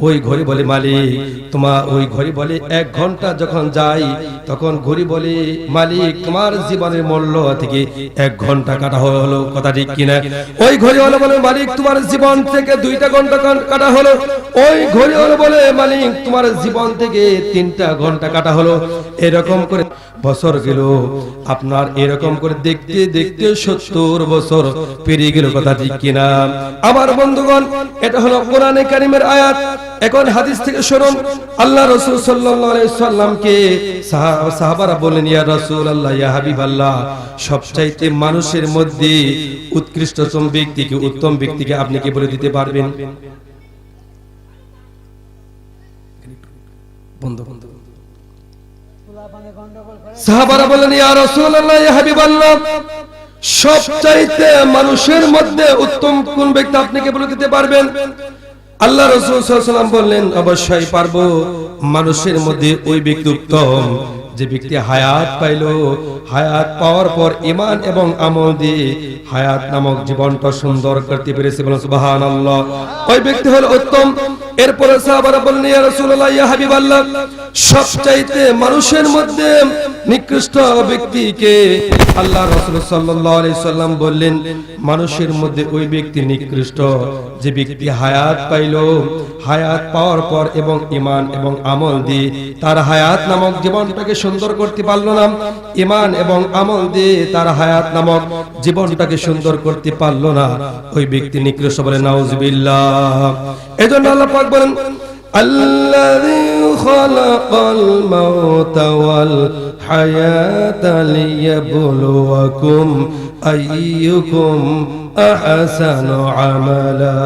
ওই ঘড়ি বলে মালিক তোমার, ওই ঘড়ি বলে 1 ঘন্টা যখন যায় তখন ঘড়ি বলে মালিক তোমার জীবনের মূল্য থেকে 1 ঘন্টা কাটা হলো। কথা ঠিক কিনা? ওই ঘড়ি হলো বলে মালিক তোমার জীবন থেকে 2টা ঘন্টা কাটা হলো। ওই ঘড়ি হলো বলে মালিক তোমার জীবন থেকে 3টা ঘন্টা কাটা হলো। এরকম করে বছর গেল আপনার, এরকম করে দেখতে দেখতে 70 বছর পেরিয়ে গেল। কথা ঠিক কিনা? আমার বন্ধুগণ, এটা হলো কোরআনে কারীমের আয়াত। এখন হাদিস থেকে শুনুন, আল্লাহ রাসূল সাল্লাল্লাহু আলাইহি সাল্লামকে সাহাবারা বলেন, ইয়া রাসূলুল্লাহ, ইয়া হাবিবাল্লাহ, সবচাইতে মানুষের মধ্যে উৎকৃষ্টতম ব্যক্তিকে, উত্তম ব্যক্তিকে আপনি কি বলে দিতে পারবেন? বন্ধু সাহাবারা বলেন, ইয়া রাসূলুল্লাহ, ইয়া হাবিবাল্লাহ, সবচাইতে মানুষের মধ্যে উত্তম কোন ব্যক্তি আপনি কি বলে দিতে পারবেন? আল্লাহ রাসূল সাল্লাল্লাহু আলাইহি ওয়াসাল্লাম বললেন, অবশ্যই পারবো। মানুষের মধ্যে ওই ব্যক্তি উত্তম যে ব্যক্তি হায়াত পাইলো, হায়াত পাওয়ার পর ঈমান এবং আমল দিয়ে হায়াত নামক জীবনটা সুন্দর করতে পেরেছে। বলুন সুবহানাল্লাহ। ওই ব্যক্তি হলো উত্তম। এরপরে সাহাবারা বললেন, ইয়া রাসূলুল্লাহ, ইয়া হাবিবাল্লাহ, সবচাইতে মানুষের মধ্যে নিকৃষ্ট ব্যক্তিকে? আল্লাহ রাসূল সাল্লাল্লাহু আলাইহি সাল্লাম বললেন, মানুষের মধ্যে ওই ব্যক্তি নিকৃষ্ট যে ব্যক্তি হায়াত পাইলো, হায়াত পাওয়ার পর এবং ঈমান এবং আমল দিয়ে তার হায়াত নামক জীবনটাকে সুন্দর করতে পারলো না। ঈমান এবং আমল দিয়ে তার হায়াত নামক জীবনটাকে সুন্দর করতে পারলো না, ওই ব্যক্তি নিকৃষ্ট। বলে নাউযুবিল্লাহ। এজন্য আল্লাহ পাক বলেন, আল্লাযী খালাকাল মাউতা ওয়াল হায়াতা লিয়াবলুয়াকুম আইয়ুকুম আহসানু আমালা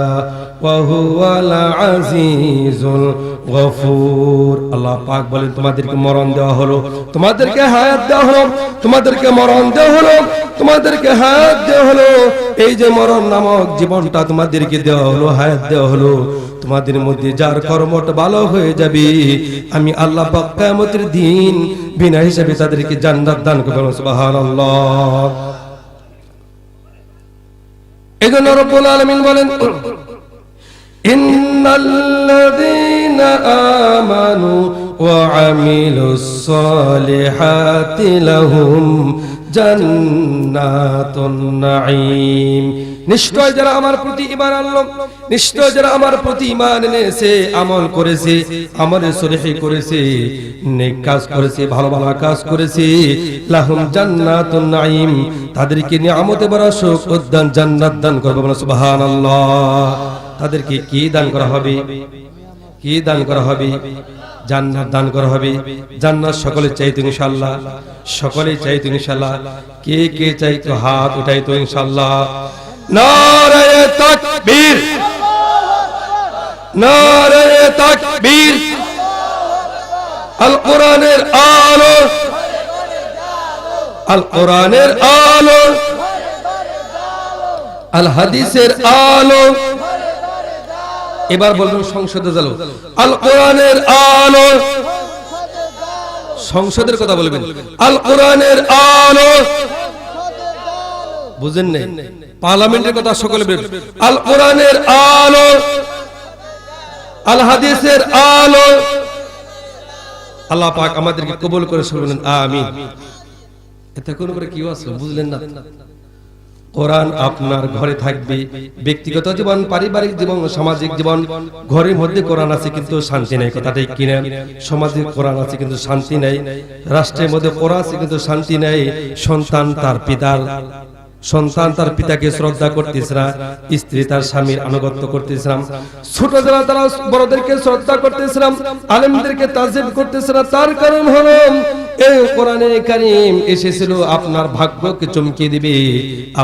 ওয়া হুয়াল আজিজুল গফুর। আল্লাহ পাক বলেন, তোমাদেরকে মরণ দেওয়া হলো, তোমাদেরকে হায়াত দেওয়া হলো, তোমাদেরকে মরণ দেওয়া হলো, তোমাদেরকে হায়াত দেওয়া হলো। এই যে মরণ নামক জীবনটা তোমাদেরকে দেওয়া হলো, হায়াত দেওয়া হলো, তোমাদের মধ্যে যার কর্মটা ভালো হয়ে যাবে, আমি আল্লাহ পাক কিয়ামতের দিন বিনা হিসাবে তাদেরকে জান্নাত দান করব। সুবহানাল্লাহ। এজন্য রব্বুল আলামিন বলেন, ইন্নাল্লাযীনা আমানু ওয়া আমিলুস সালিহাতি লাহুম জান্নাতুন নাঈম। নিশ্চয় যারা আমার প্রতি ঈমান আনলো, নিশ্চয় যারা আমার প্রতি ঈমান এনেছে, আমল করেছে, আমলে সলিহ করেছে, নেক কাজ করেছে, ভালো ভালো কাজ করেছে, লাহুম জান্নাতুন নাঈম, তাদেরকে নিয়ামতে ভরা সুখ উদ্যান জান্নাত দান করবে। সুবহানাল্লাহ। তাদেরকে কি দান করা হবে? কি দান করা হবে? জান্নাত দান করা হবে। জান্নাত সকলে চাইতো ইনশাআল্লাহ, সকলে চাইতো ইনশাআল্লাহ। কে কে চাইতো হাত উঠাইতো ইনশাআল্লাহ। নারায়ে তাকবীর, নারায়ে তাকবীর। আল কোরআনের আলো, আল কোরআনের আলো, আল হাদিসের আলো। এবার বলবেন সংসদে যাও, আল কোরআনের আলো। সংসদের কথা বলবেন, আল কোরআনের আলো। বুঝেন নাই? পার্লামেন্টের কথা সকলে বলবেন, আল কোরআনের আলো, আল হাদিসের আলো। আল্লাহ পাক আমাদেরকে কবুল করে বলেন আমিন। এতে কোন করে কি আছে বুঝলেন না? কোরআন আপনার ঘরে থাকবে, ব্যক্তিগত জীবন, পারিবারিক জীবন, সামাজিক জীবন। ঘরের মধ্যে কোরআন আছে কিন্তু শান্তি নাই। কথা ঠিক কিনা? সমাজে কোরআন আছে কিন্তু শান্তি নাই। রাষ্ট্রের মধ্যে কোরআন আছে কিন্তু শান্তি নাই। সন্তান তার পিতাকে শ্রদ্ধা করতেছে না, স্ত্রী তার স্বামীর আনুগত্য করতেছে না, ছোটরা তারা বড়দেরকে শ্রদ্ধা করতেছে না, আলেমদেরকে তাজিম করতেছে না। তার কারণ হলো এই কোরআনে কারীম এসেছিল আপনার ভাগ্যকে চমকিয়ে দিবে,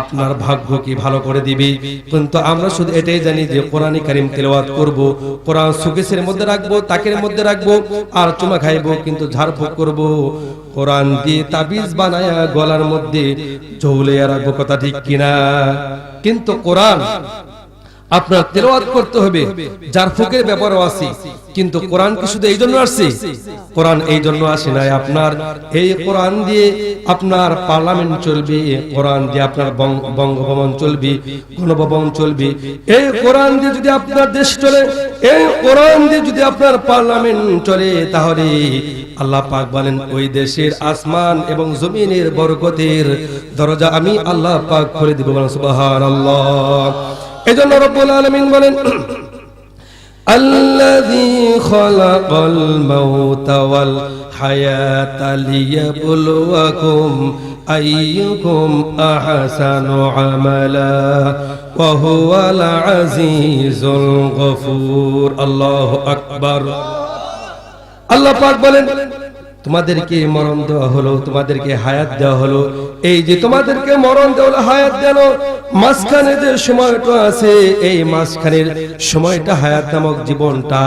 আপনার ভাগ্যকে ভালো করে দিবে। কিন্তু আমরা শুধু এটাই জানি যে কোরআনে কারীম তেলাওয়াত করব, কোরআন সুকেশের মধ্যে রাখবো, তাকের মধ্যে রাখবো, আর চুমা খাইবো, কিন্তু ঝাড়ফুঁক করব। কোরআন দিয়ে তাবিজ বানায়া গলার মধ্যে ঝুলিয়ে রাখবো। কথা ঠিক কিনা? কিন্তু কোরআন আপনার তেলাওয়াত করতে হবে। যার ফকির ব্যাপারও আছে, কিন্তু কোরআন কি শুধু এই জন্য আসছে? কোরআন এই জন্য আসে নাই। আপনার এই কোরআন দিয়ে আপনার পার্লামেন্ট চলবে, কোরআন দিয়ে আপনার বঙ্গভবন চলবে, গণভবন চলবে। এই কোরআন দিয়ে যদি আপনার দেশ চলে, এই কোরআন দিয়ে যদি আপনার পার্লামেন্ট চলে, তাহলে আল্লাহ পাক বলেন ওই দেশের আসমান এবং জমিনের বরকতের দরজা আমি আল্লাহ পাক খুলে দিব। সুবহানাল্লাহ। এজন্য রব্বুল আলামিন বলেন আল্লাযী খালাকাল মাউতা ওয়াল হায়াতা লিয়াবলুয়াকুম আইয়ুকুম আহসানু আমালা ওয়া হুয়াল আজিজুল গফুর। আল্লাহু আকবার। আল্লাহ পাক বলেন তোমাদেরকে মরণ দেওয়া হলো, তোমাদেরকে হায়াত দেওয়া হলো। এই যে তোমাদেরকে মরণ দেওয়া হলো, হায়াত দেওয়া, মাঝখানে যে সময়টা আছে, এই মাঝখানের সময়টা হায়াত নামক জীবনটা,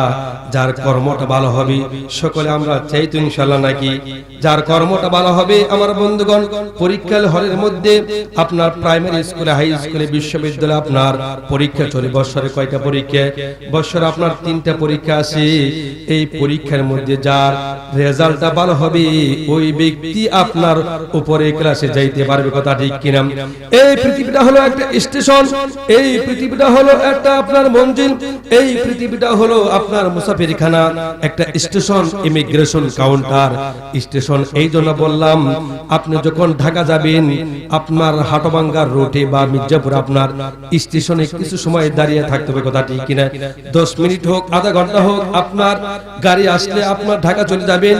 যার কর্মটা ভালো হবে, সকলে আমরা চাই তো ইনশাআল্লাহ নাকি? যার কর্মটা ভালো হবে আমার বন্ধুগণ, পরীক্ষার হলের মধ্যে আপনার প্রাইমারি স্কুলে, হাই স্কুলে, বিশ্ববিদ্যালয়ে আপনার পরীক্ষা চলে। বছরে কয়টা পরীক্ষা? বছরে আপনার 3টা পরীক্ষা আসে। এই পরীক্ষার মধ্যে যার রেজাল্টটা ভালো হবে, ওই ব্যক্তি আপনার উপরে ক্লাসে যাইতে পারবে। কথা ঠিক কিনা? এই পৃথিবীটা হলো একটা স্টেশন, এই পৃথিবীটা হলো একটা আপনার মঞ্জিল, এই পৃথিবীটা হলো আপনার মুসাফিরখানা, একটা স্টেশন, ইমিগ্রেশন কাউন্টার স্টেশন। এই জন্য বললাম, আপনি যখন ঢাকা যাবেন, আপনার হাটবাঙ্গার রোডে বা মির্জাপুর আপনার স্টেশনে কিছু সময় দাঁড়িয়ে থাকতে হবে। কথা ঠিক কিনা? 10 মিনিট হোক, আধা ঘন্টা হোক, আপনার গাড়ি আসলে আপনার ঢাকা চলে যাবেন,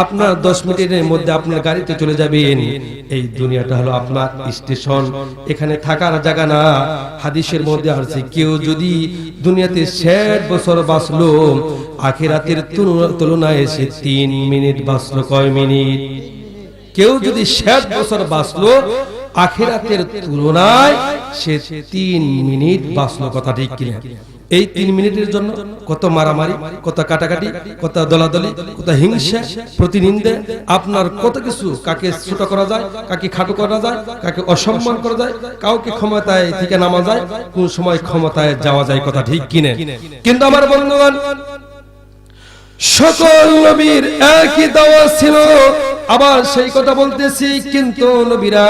আপনার 10 মিনিটের মধ্যে আপনার গাড়িতে চলে যাবেন। এই দুনিয়াটা হলো আপনার স্টেশন, এখানে থাকার জায়গা না। হাদিসের মধ্যে আছে, কেউ যদি দুনিয়াতে 60 বছর বাঁচলো, আখিরাতের তুলনায় সে 3 মিনিট বাঁচলো। কয় মিনিট? কেউ যদি 60 বছর বাঁচলো, আখিরাতের তুলনায় সে 3 মিনিট বাঁচলো। কথা ঠিক কিনা? এই 3 মিনিটের জন্য কত মারামারি, কত কাটাকাটি, কত দলাদলি, কত হিংসা, প্রতিনিন্দা, আপনার কত কিছু, কাকে ছোট করা যায়, কাকে খাটো করা যায়, কাকে অসম্মান করা যায়, কাউকে ক্ষমতায় থেকে নামা যায়, কোন সময় ক্ষমতায় যাওয়া যায়। কথা ঠিক কিনা? কিন্তু আমার বন্ধুগণ, সকল নবীর একই দাওয়াত ছিল। আবার সেই কথা বলতেছি, কিন্তু নবীরা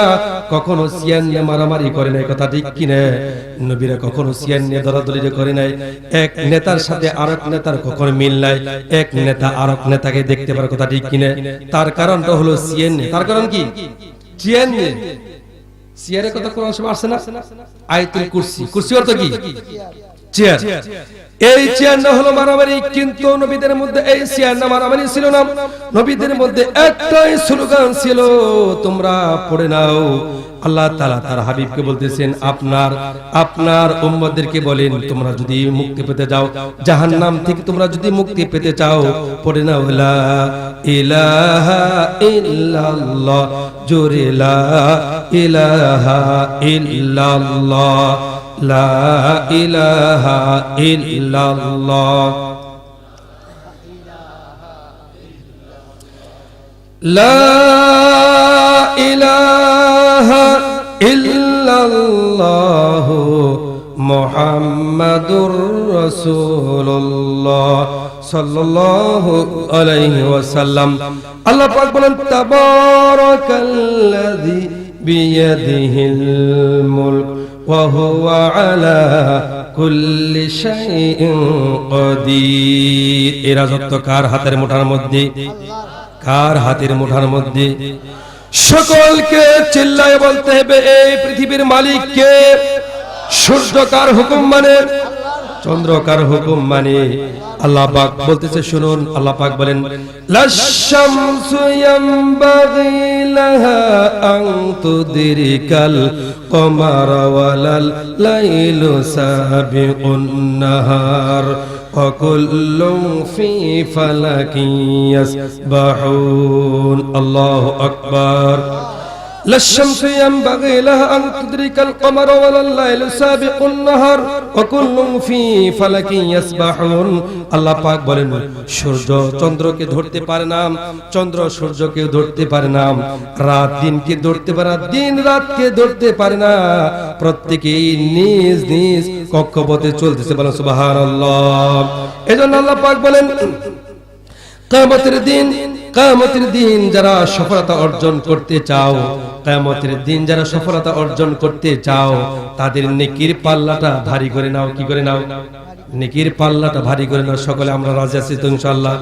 কখনো সিয়ান নিয়ে মারামারি করে নাই। কথা ঠিক কিনা? নবীরা কখনো সিয়ান নিয়ে দলাদলি করে নাই। এক নেতার সাথে আরেক নেতার কখনো মিল নাই। এক নেতা আরেক নেতাকে দেখতে পারে। কথা ঠিক কিনা? তার কারণটা হলো সিয়ান নিয়ে। তার কারণ কি? সিয়ান নিয়ে। চেয়ারের কথা কোরআন শরীফে আসছে না? আয়াতুল কুরসি। কুরসি অর্থ কি? চেয়ার। এই চেয়ার না হলো মারামারি, কিন্তু নবীদের মধ্যে এই চেয়ার না মারামারি ছিল না। নবীদের মধ্যে একটাই স্লোগান ছিল, তোমরা পড়ে নাও। আল্লাহ তাআলা তার হাবিবকে বলতেছেন, আপনার উম্মতদেরকে বলেন, তোমরা যদি মুক্তি পেতে যাও, জাহান্নাম থেকে তোমরা যদি মুক্তি পেতে চাও, পড়ে নাও লা ইলাহা ইল্লাল্লাহ, জোরে লা ইলাহা ইল্লাল্লাহ, লা ইলাহা ইল্লাল্লাহ, লা ইলাহা ইল্লাল্লাহ মুহাম্মাদুর রাসূলুল্লাহ সাল্লাল্লাহু আলাইহি ওয়াসাল্লাম। আল্লাহ পাক বলেন, তাবারাকাল্লাযী বিয়াদিহিল মুলক ওয়া হুয়া আলা কুল্লি শাইইন কাদির। এর রাজত্ব কার হাতের মুঠার মধ্যে? কার হাতের মুঠার মধ্যে? সকলকে চিল্লায় বলতে হবে, এই পৃথিবীর মালিক কে? সূর্য কার হুকুম মানে? চন্দ্র কার হুকুম মানে? আল্লাহ পাক বলতেছে, শুনুন। আল্লাহ পাক বলেন, লাশ-শামসু ইয়ামবাগি লাহা আন তুদরিকাল কমারা ওয়ালাল লাইলু সাবিকুন নাহার ওয়া কুল্লুন ফি ফালাকিন ইয়াসবাহুন। আল্লাহু আকবার। লাশ-শামসু ইয়ানবাগি লাহা আন তুদরিকাল কমারা ওয়ালাল লাইলু সাবিকুন নাহার ওয়া কুল্লুন ফি ফালাকিন ইয়াসবাহুন। আল্লাহ পাক বলেন, সূর্য চন্দ্রকে ধরতে পারে না, চন্দ্র সূর্যকে ধরতে পারে না, রাত দিনকে ধরতে পারে না, দিন রাতকে ধরতে পারে না, প্রত্যেকেই নিজ নিজ কক্ষপথে চলতেছে। বলেন সুবহানাল্লাহ। এজন্য আল্লাহ পাক বলেন, কিয়ামতের দিন যারা সফলতা অর্জন করতে চাও, কিয়ামতের দিন যারা সফলতা অর্জন করতে চাও, তাদের নেকির পাল্লাটা ভারী করে নাও। কি করে নাও? নেকির পাল্লাটা ভারী করে নাও। সকলে আমরা রাজি আছি তো ইনশাআল্লাহ?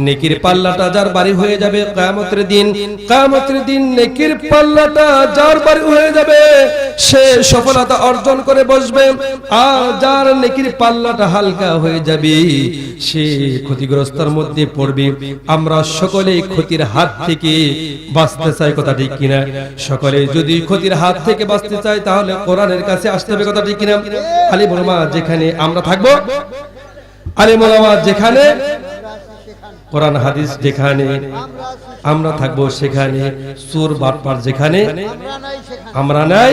নেকির পাল্লাটা যার ভারী হয়ে যাবে কিয়ামতের দিন নেকির পাল্লাটা যার ভারী হয়ে যাবে, সে সফলতা অর্জন করে বসবে। আর যার নেকির পাল্লাটা হালকা হয়ে যাবে, সে ক্ষতিগ্রস্তের মধ্যে পড়বে। আমরা সকলে ক্ষতির হাত থেকে বাঁচতে চাই, কথা ঠিক কিনা? সকলে যদি ক্ষতির হাত থেকে বাঁচতে চাই, তাহলে কোরআনের কাছে আসতে হবে, কথা ঠিক কিনা? আলিম ওলামা যেখানে আমরা থাকবো, আলিম ওলামা যেখানে, কোরআন হাদিস যেখানে আমরা থাকবো, সেখানে সুর বাটপার যেখানে আমরা নাই,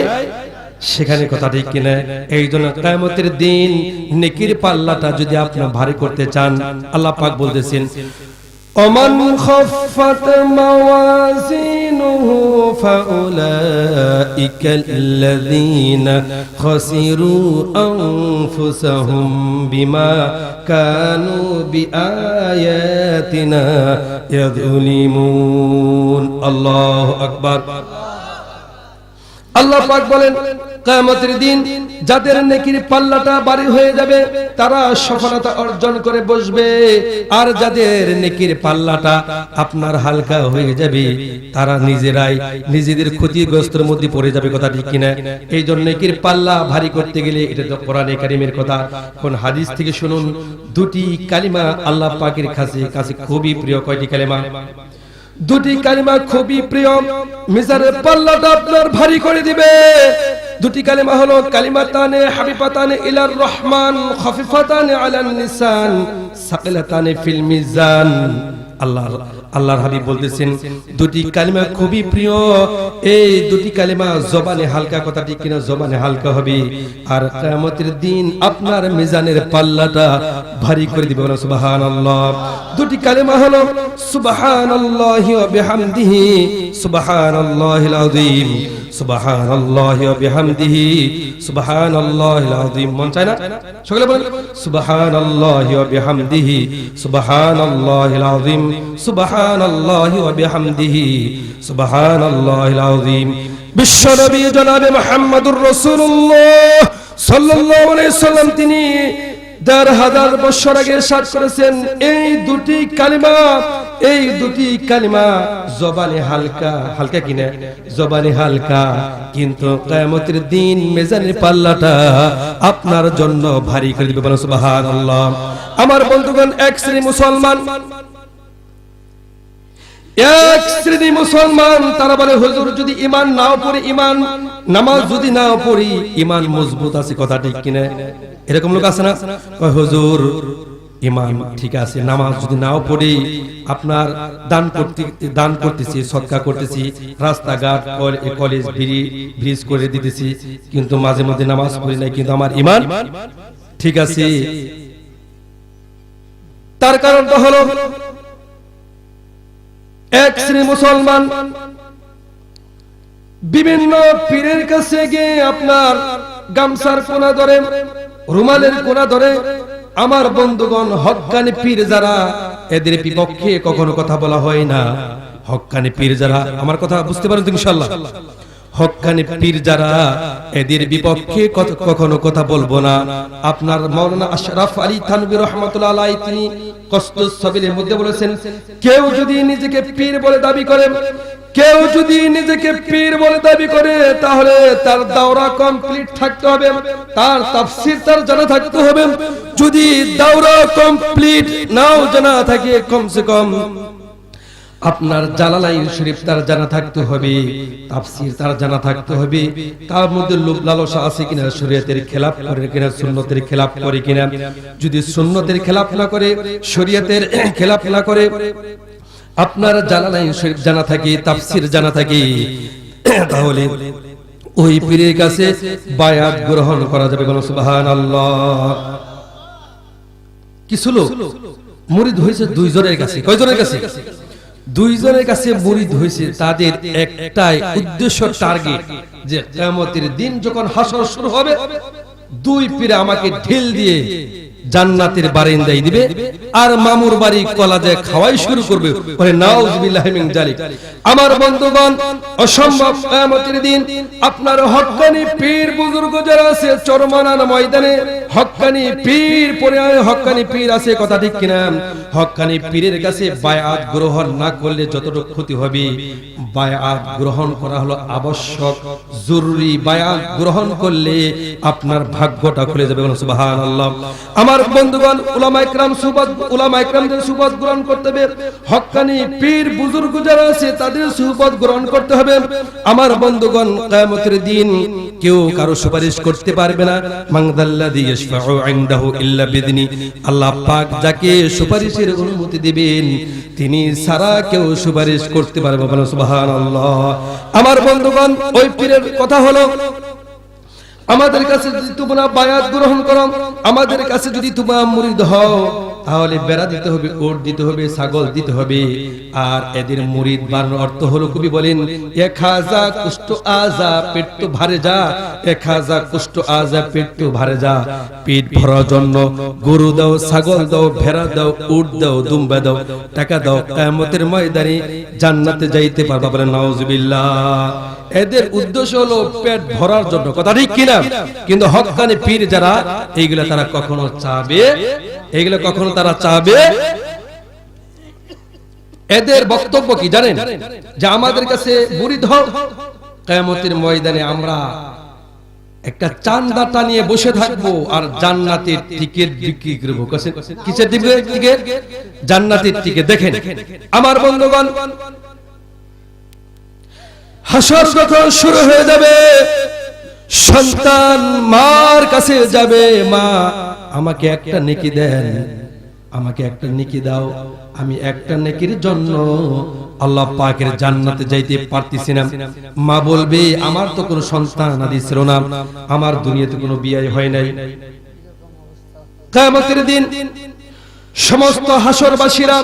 সেখানে, কথা ঠিক কিনা? এই জন্য কিয়ামতের দিন নেকির পাল্লাটা যদি আপনি ভারী করতে চান, আল্লাহ পাক বলতেছেন, ওমান খাফফাত মাওয়াজিনুহু ফাউলাইকাল্লাযীনা খাসিরু আনফুসাহুম বিমা কানু বিআয়াতিনা ইয়াযলিমুন। আল্লাহু আকবার। আল্লাহ পাক বলেন, কিয়ামতের দিন যাদের নেকির পাল্লাটা ভারী হয়ে যাবে, তারা সফলতা অর্জন করে বসবে। আর যাদের নেকির পাল্লাটা আপনার হালকা হয়ে যাবে, তারা নিজেরাই নিজেদের ক্ষতিগ্রস্তের মধ্যে পড়ে যাবে, কথা ঠিক কিনা? এই জন্য নেকির পাল্লা ভারী করতে গেলে, এটা তো কোরআনে কারীমের কথা, কোন হাদিস থেকে শুনুন, দুটি কালিমা আল্লাহ পাকের কাছে খুবই প্রিয়। কয়টি কালিমা? দুটি কালিমা খুবই প্রিয়, মিজানের পাল্লাটা আপনার ভারী করে দিবে। দুটি কালিমা হলো কালিমাতানে হাবিবাতানে ইলার রহমান খাফিফাতানে আলান নিসান সাকিলাতানে ফিল মিজান। আল্লাহর হাবিব বলতেছেন, দুটি কালিমা খুবই প্রিয়, এই দুটি কালিমা জবানে হালকা, কথা ঠিক কিনা? জবানে হালকা হবে, আর কিয়ামতের দিন আপনার মিজানের পাল্লাটা ভারী করে দিবে। সুবহানাল্লাহ। দুটি কালিমা হলো সুবহানাল্লাহি ওয়া বিহামদিহি সুবহানাল্লাহিল আযীম, সুবহানাল্লাহি ওয়া বিহামদিহি সুবহানাল্লাহিল আযীম। মন চায় না? সকলে বলেন সুবহানাল্লাহি ওয়া বিহামদিহি সুবহানাল্লাহিল আযীম, সুবহানাল্লাহি ওয়া বিহামদিহি সুবহানাল্লাহিল আযীম। বিশ্বনবী জনাবে মুহাম্মদুর রাসূলুল্লাহ সাল্লাল্লাহু আলাইহি সাল্লাম তিনি ১,৫০০ বছর আগে ইরশাদ করেছেন, এই দুটি কালিমা জবানে হালকা, হালকা কিনা? জবানে হালকা, কিন্তু কিয়ামতের দিন মিজানের পাল্লাটা আপনার জন্য ভারী করে দিবে। বলেন সুবহানাল্লাহ। আমার বন্ধুগণ, এক শ্রেণী মুসলমান তারা বলে, হুজুর যদি ঈমান নাও পড়ি, ঈমান নামাজ যদি নাও পড়ি, ঈমান মজবুত আছে, কথা ঠিক কিনা? এরকম লোক আছে না? কয় হুজুর ঈমান ঠিক আছে, নামাজ যদি নাও পড়ি, আপনার দান করতেছি, সদকা করতেছি, রাস্তাঘাট কলেজ ব্রিজ করে দিতেছি, কিন্তু মাঝে মধ্যে নামাজ পড়ি নাই, কিন্তু আমার ঈমান ঠিক আছে। তার কারণটা হলো, এক শ্রেণী মুসলমান বিভিন্ন পীরের কাছে গিয়ে আপনার গামছার কোনা ধরে, রুমালের কোনা ধরে। আমার বন্ধুগণ, হক্কানি পীর যারা, এদের বিপক্ষে কখনো কথা বলা হয় না। হক্কানি পীর যারা, আমার কথা বুঝতে পারেন তো ইনশাআল্লাহ? হক্কানি পীর যারা, এদের বিপক্ষে কখনো কথা বলবো না। আপনার মাওলানা আশরাফ আলী থানভী রাহমাতুল্লাহ আলাইহি তিনি কসদুস সাবিলের মধ্যে বলেছেন, কেউ যদি নিজেকে পীর বলে দাবি করে, তাহলে তার দাওরা কমপ্লিট থাকতে হবে, তার তাফসীর তার জানা থাকতে হবে। যদি দাওরা কমপ্লিট নাও জানা থাকে, কমসে কম আপনার জালালাইন শরীফ তার জানা থাকতে হবে, তাফসীর তার জানা থাকতে হবে। তার মধ্যে লোভ লালসা আছে কিনা, শরীয়তের খেলাফ করে কিনা, সুন্নতের খেলাফ করে কিনা। যদি সুন্নতের খেলাফ না করে, শরীয়তের খেলাফ না করে, আপনার জালালাইন শরীফ জানা থাকে, তাফসীর জানা থাকে, তাহলে ওই পীরের কাছে বায়াত গ্রহণ করা যাবে। বলুন সুবহানাল্লাহ। কিছু লোক মুরিদ হয়েছে দুইজনের কাছে। কয়জনের কাছে? দুইজনের কাছে মুরিদ হয়েছে। তাদের একটাই উদ্দেশ্য, টার্গেট, যে কিয়ামতের দিন যখন হাসর শুরু হবে, দুই পীর আমাকে ঢিল দিয়ে জান্নাতের বারান্দায় দিবে আর মামুর বাড়ি কলা দিয়ে খাওয়াই শুরু করবে। বলে নাউযুবিল্লাহি মিন জালিক। আমার বন্ধুগণ, অসম্ভব কিয়ামতের দিন আপনার হক্কানি পীর বুজুর্গ যারা আছে চরমানার ময়দানে, হক্কানি পীর পরে হক্কানি পীর আছে, কথা ঠিক কিনা? হক্কানি পীরের কাছে বায়াত গ্রহণ না করলে যতটুকু ক্ষতি হবে, বায়াত গ্রহণ করা হলো আবশ্যক, জরুরি। বায়াত গ্রহণ করলে আপনার ভাগ্যটা খুলে যাবে। সুবহানাল্লাহ। আমার বন্ধুগণ, উলামা ইকরাম সুহবত, উলামা ইকরামদের সুহবত গ্রহণ করতে হবে। হক্কানি পীর বুজুর্গ যারা আছে তাদের সুহবত গ্রহণ করতে হবে। আমার বন্ধুগণ, কিয়ামতের দিন কেউ কারো সুপারিশ করতে পারবে না। মানদাল্লাযী ইয়াশফাউ ইনদাহু ইল্লা বিইذনি। আল্লাহ পাক যাকে সুপারিশের অনুমতি দিবেন তিনি ছাড়া কেউ সুপারিশ করতে পারবে না। সুবহানাল্লাহ। আমার বন্ধুগণ, ওই পীরের কথা হলো, আমাদের কাছে যদি তোমরা বায়াত গ্রহণ করো, আমাদের কাছে যদি তোমরা মুরিদ হও, তাহলে বেড়া দিতে হবে, ওট দিতে হবে, ছাগল দিতে হবে। আর এদের মুরিদ বানানোর অর্থ হলো, কবি বলেন, এক হাজা কুষ্ট আজা পেট তো ভারে যা, এক হাজা কুষ্ট আজা পেট তো ভারে যা। পেট ভরার জন্য গরু দাও, ছাগল দাও, ভেড়া দাও, উট দাও, দুম্বা দাও, টাকা দাও, কিয়ামতের ময়দানে জান্নাতে যাইতে পারবা। বলেন নাউযুবিল্লাহ। এদের উদ্দেশ্য হলো পেট ভরার জন্য, কথা ঠিক কিনা? কিন্তু হক্কানি পীর যারা, এইগুলা তারা কখনো চাবে, এইগুলা কখনো তারা চাবে। এদের বক্তব্য কি জানেন? যে আমাদের কাছে মুরিদ হও, কিয়ামতের ময়দানে আমরা একটা চাঁদা টানিয়ে বসে থাকবো আর জান্নাতের টিকিট বিক্রি করব। কিসের টিকিট? জান্নাতের টিকিট। দেখেন আমার বন্ধুগণ, হাসর যখন শুরু হয়ে যাবে, সন্তান মার কাছে যাবে, মা আমাকে একটা নেকি দেন, আমাকে একটা নেকি দাও, আমি একটা নেকির জন্য আল্লাহ পাকের জান্নাতে যাইতে পারতেছি না। মা বলবে, আমার তো কোনো সন্তান আদি ছিল না, আমার দুনিয়াতে কোনো বিয়ে হয় নাই। কিয়ামতের দিন সমস্ত হাসরবাসীরা,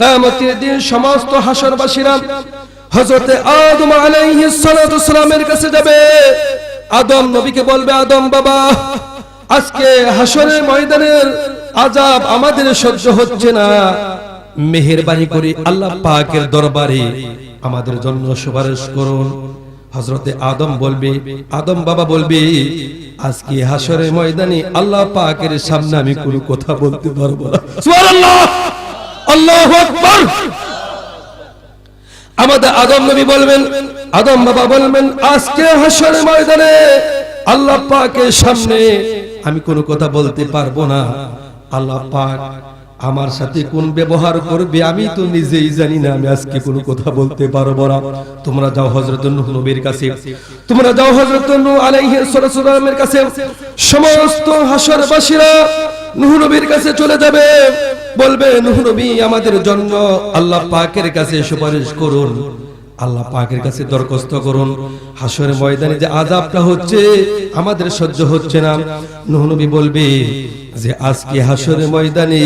কিয়ামতের দিন সমস্ত হাসরবাসীরা হযরত আদম আলাইহিস সালাতু সালামের কাছে যাবে। আদম নবীকে বলবে, আদম বাবা, আজকে হাসরের ময়দানের আযাব আমাদের সহ্য হচ্ছে না, মেহেরবানি করে আল্লাহ পাকের দরবারে আমাদের জন্য সুপারিশ করুন। হযরত আদম বলবে, আদম বাবা বলবে, আজকে হাসরের ময়দানে আল্লাহ পাকের সামনে আমি কোনো কথা বলতে পারবো না। সুবহানাল্লাহ, আল্লাহু আকবার। আমাদের আদম নবী বলবেন, আদম বাবা বলবেন, আজকে হাসরের ময়দানে আল্লাহ পাকের সামনে আমি কোনো কথা বলতে পারবো না। আল্লাহ পাক আমার সাথে কোন ব্যবহার করবে আমি তো নিজেই জানি না, আমি আজকে কোনো কথা বলতে পারবো না। তোমরা যাও হযরত নূহ নবীর কাছে, তোমরা যাও হযরত নূহ আলাইহিস সালামের কাছে। সমস্ত হাসরবাসীরা নূহ নবীর কাছে চলে যাবে, বলবে, নূহ নবী আমাদের জন্য আল্লাহ পাকের কাছে সুপারিশ করুন, আল্লাহ পাকের কাছে দরখাস্ত করুন, হাসরের ময়দানে যে আযাবটা হচ্ছে আমাদের সহ্য হচ্ছে না। নূহ নবী বলবে যে আজকে হাসরের ময়দানে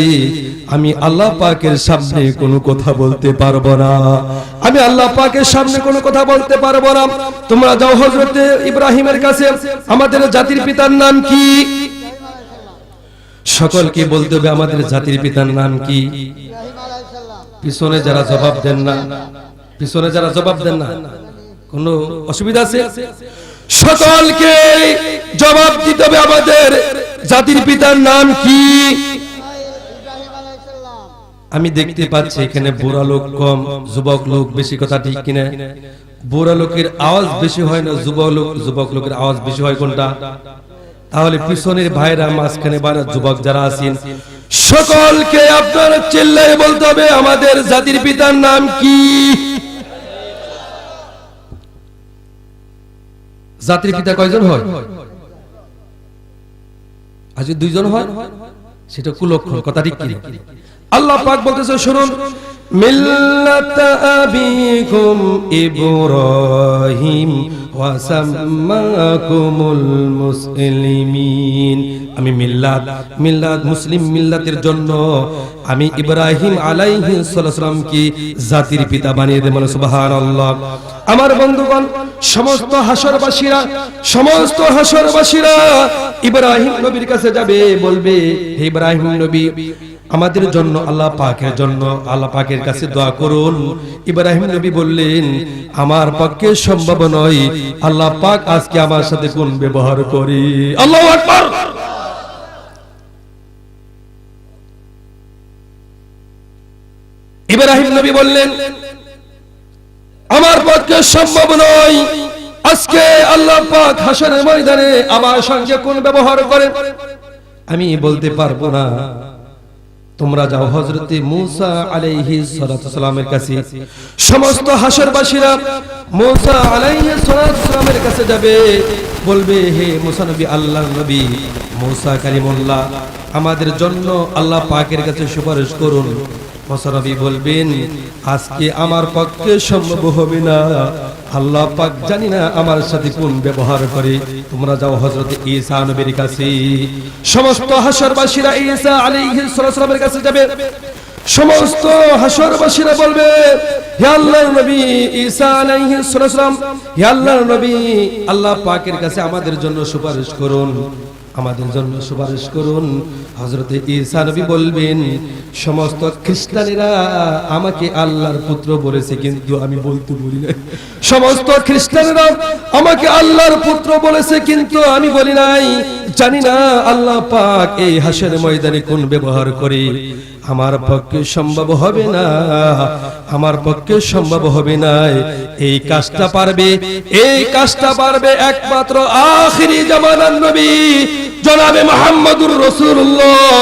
আমি আল্লাহ পাকের সামনে কোনো কথা বলতে পারবো না, আমি আল্লাহ পাকের সামনে কোনো কথা বলতে পারবো না। তোমরা যাও হযরত ইব্রাহিমের কাছে, আমাদের জাতির পিতার নাম কি? সকলকে বলতে হবে আমাদের জাতির পিতার নাম কি? পিছনে যারা জবাব দেন না, পিছনে যারা জবাব দেন না, কোনো অসুবিধা আছে? সকলকে জবাব দিতে হবে আমাদের জাতির পিতার নাম কি? আমি দেখতে পাচ্ছি এখানে বুড়া লোক কম, যুবক লোক বেশি, কথা ঠিক কিনা? বুড়া লোকের আওয়াজ বেশি হয় না, যুবক লোকের আওয়াজ বেশি হয় কোনটা? তাহলে পিছনের ভাইরা, মাঝখানে বাইরে যুবক যারা আছেন, সকলকে আপনারা চিল্লায়ে বলতে হবে আমাদের জাতির পিতার নাম কি? জাতির পিতা কয়জন হয়? আজ দুইজন হয়, সেটা কুলক্ষণ, কথা ঠিক কি? আল্লাহ পাক বলতেছে, শুনুন, মিল্লাতা আবিকুম ইব্রাহিম ওয়া সাম্মাকুমুল মুসলিমিন। আমি মিল্লাত মুসলিম মিল্লাতের জন্য আমি ইব্রাহিম আলাইহিস সালাম কি জাতির পিতা বানিয়ে দেব। সুবহানাল্লাহ। আমার বন্ধুগণ, সমস্ত হাসরবাসীরা ইব্রাহিম নবীর কাছে যাবে, বলবে হে ইব্রাহিম নবী, আমাদের জন্য আল্লাহ পাকের কাছে দোয়া করুন। ইব্রাহিম নবী বললেন, আমার পক্ষে সম্ভব নয়, আল্লাহ পাক আজকে আমার সাথে কোন ব্যবহার করে। আল্লাহু আকবার। ইব্রাহিম নবী বললেন, আমার পক্ষে সম্ভব নয়, আজকে আল্লাহ পাক হাসরের ময়দানে আমার সঙ্গে কোন ব্যবহার করেন আমি বলতে পারবো না। তোমরা যাও হযরতে মূসা আলাইহিস সালাতু সালামের কাছে। সমস্ত হাসরবাসীরা মূসা আলাইহিস সালাতু সালামের কাছে যাবে, বলবে হে মূসা নবী, আল্লাহর নবী মূসা কালিমুল্লাহ, আমাদের জন্য আল্লাহ পাকের কাছে সুপারিশ করুন। মূসা নবী বলবেন, আজকে আমার পক্ষে সম্ভব হবে না, আল্লাহ পাক জানি না আমার সাথে কোন ব্যবহার করে। তোমরা যাও হযরত ঈসা নবীর কাছে। সমস্ত হাসরবাসীরা ঈসা আলাইহিস সালামের কাছে যাবে। সমস্ত হাসরবাসীরা বলবে, হে আল্লাহর নবী ঈসা আলাইহিস সালাম, হে আল্লাহর নবী, আল্লাহ পাকের কাছে আমাদের জন্য সুপারিশ করুন, আমাদের জন্য সুপারিশ করুন। হযরত ঈসা নবী বলবেন, সমস্ত খ্রিস্টানেরা আমাকে আল্লাহর পুত্র বলেছে, কিন্তু আমি বলতে বলি নাই। সমস্ত খ্রিস্টানেরা আমাকে আল্লাহর পুত্র বলেছে, কিন্তু আমি বলি নাই। জানি না আল্লাহ পাক এই হাসরের ময়দানে কোন ব্যবহার করে। আমার পক্ষে সম্ভব হবে না, আমার পক্ষে সম্ভব হবে না। এই কাজটা পারবে একমাত্র আখিরি জামানার নবী জনাবে মুহাম্মদুর রাসূলুল্লাহ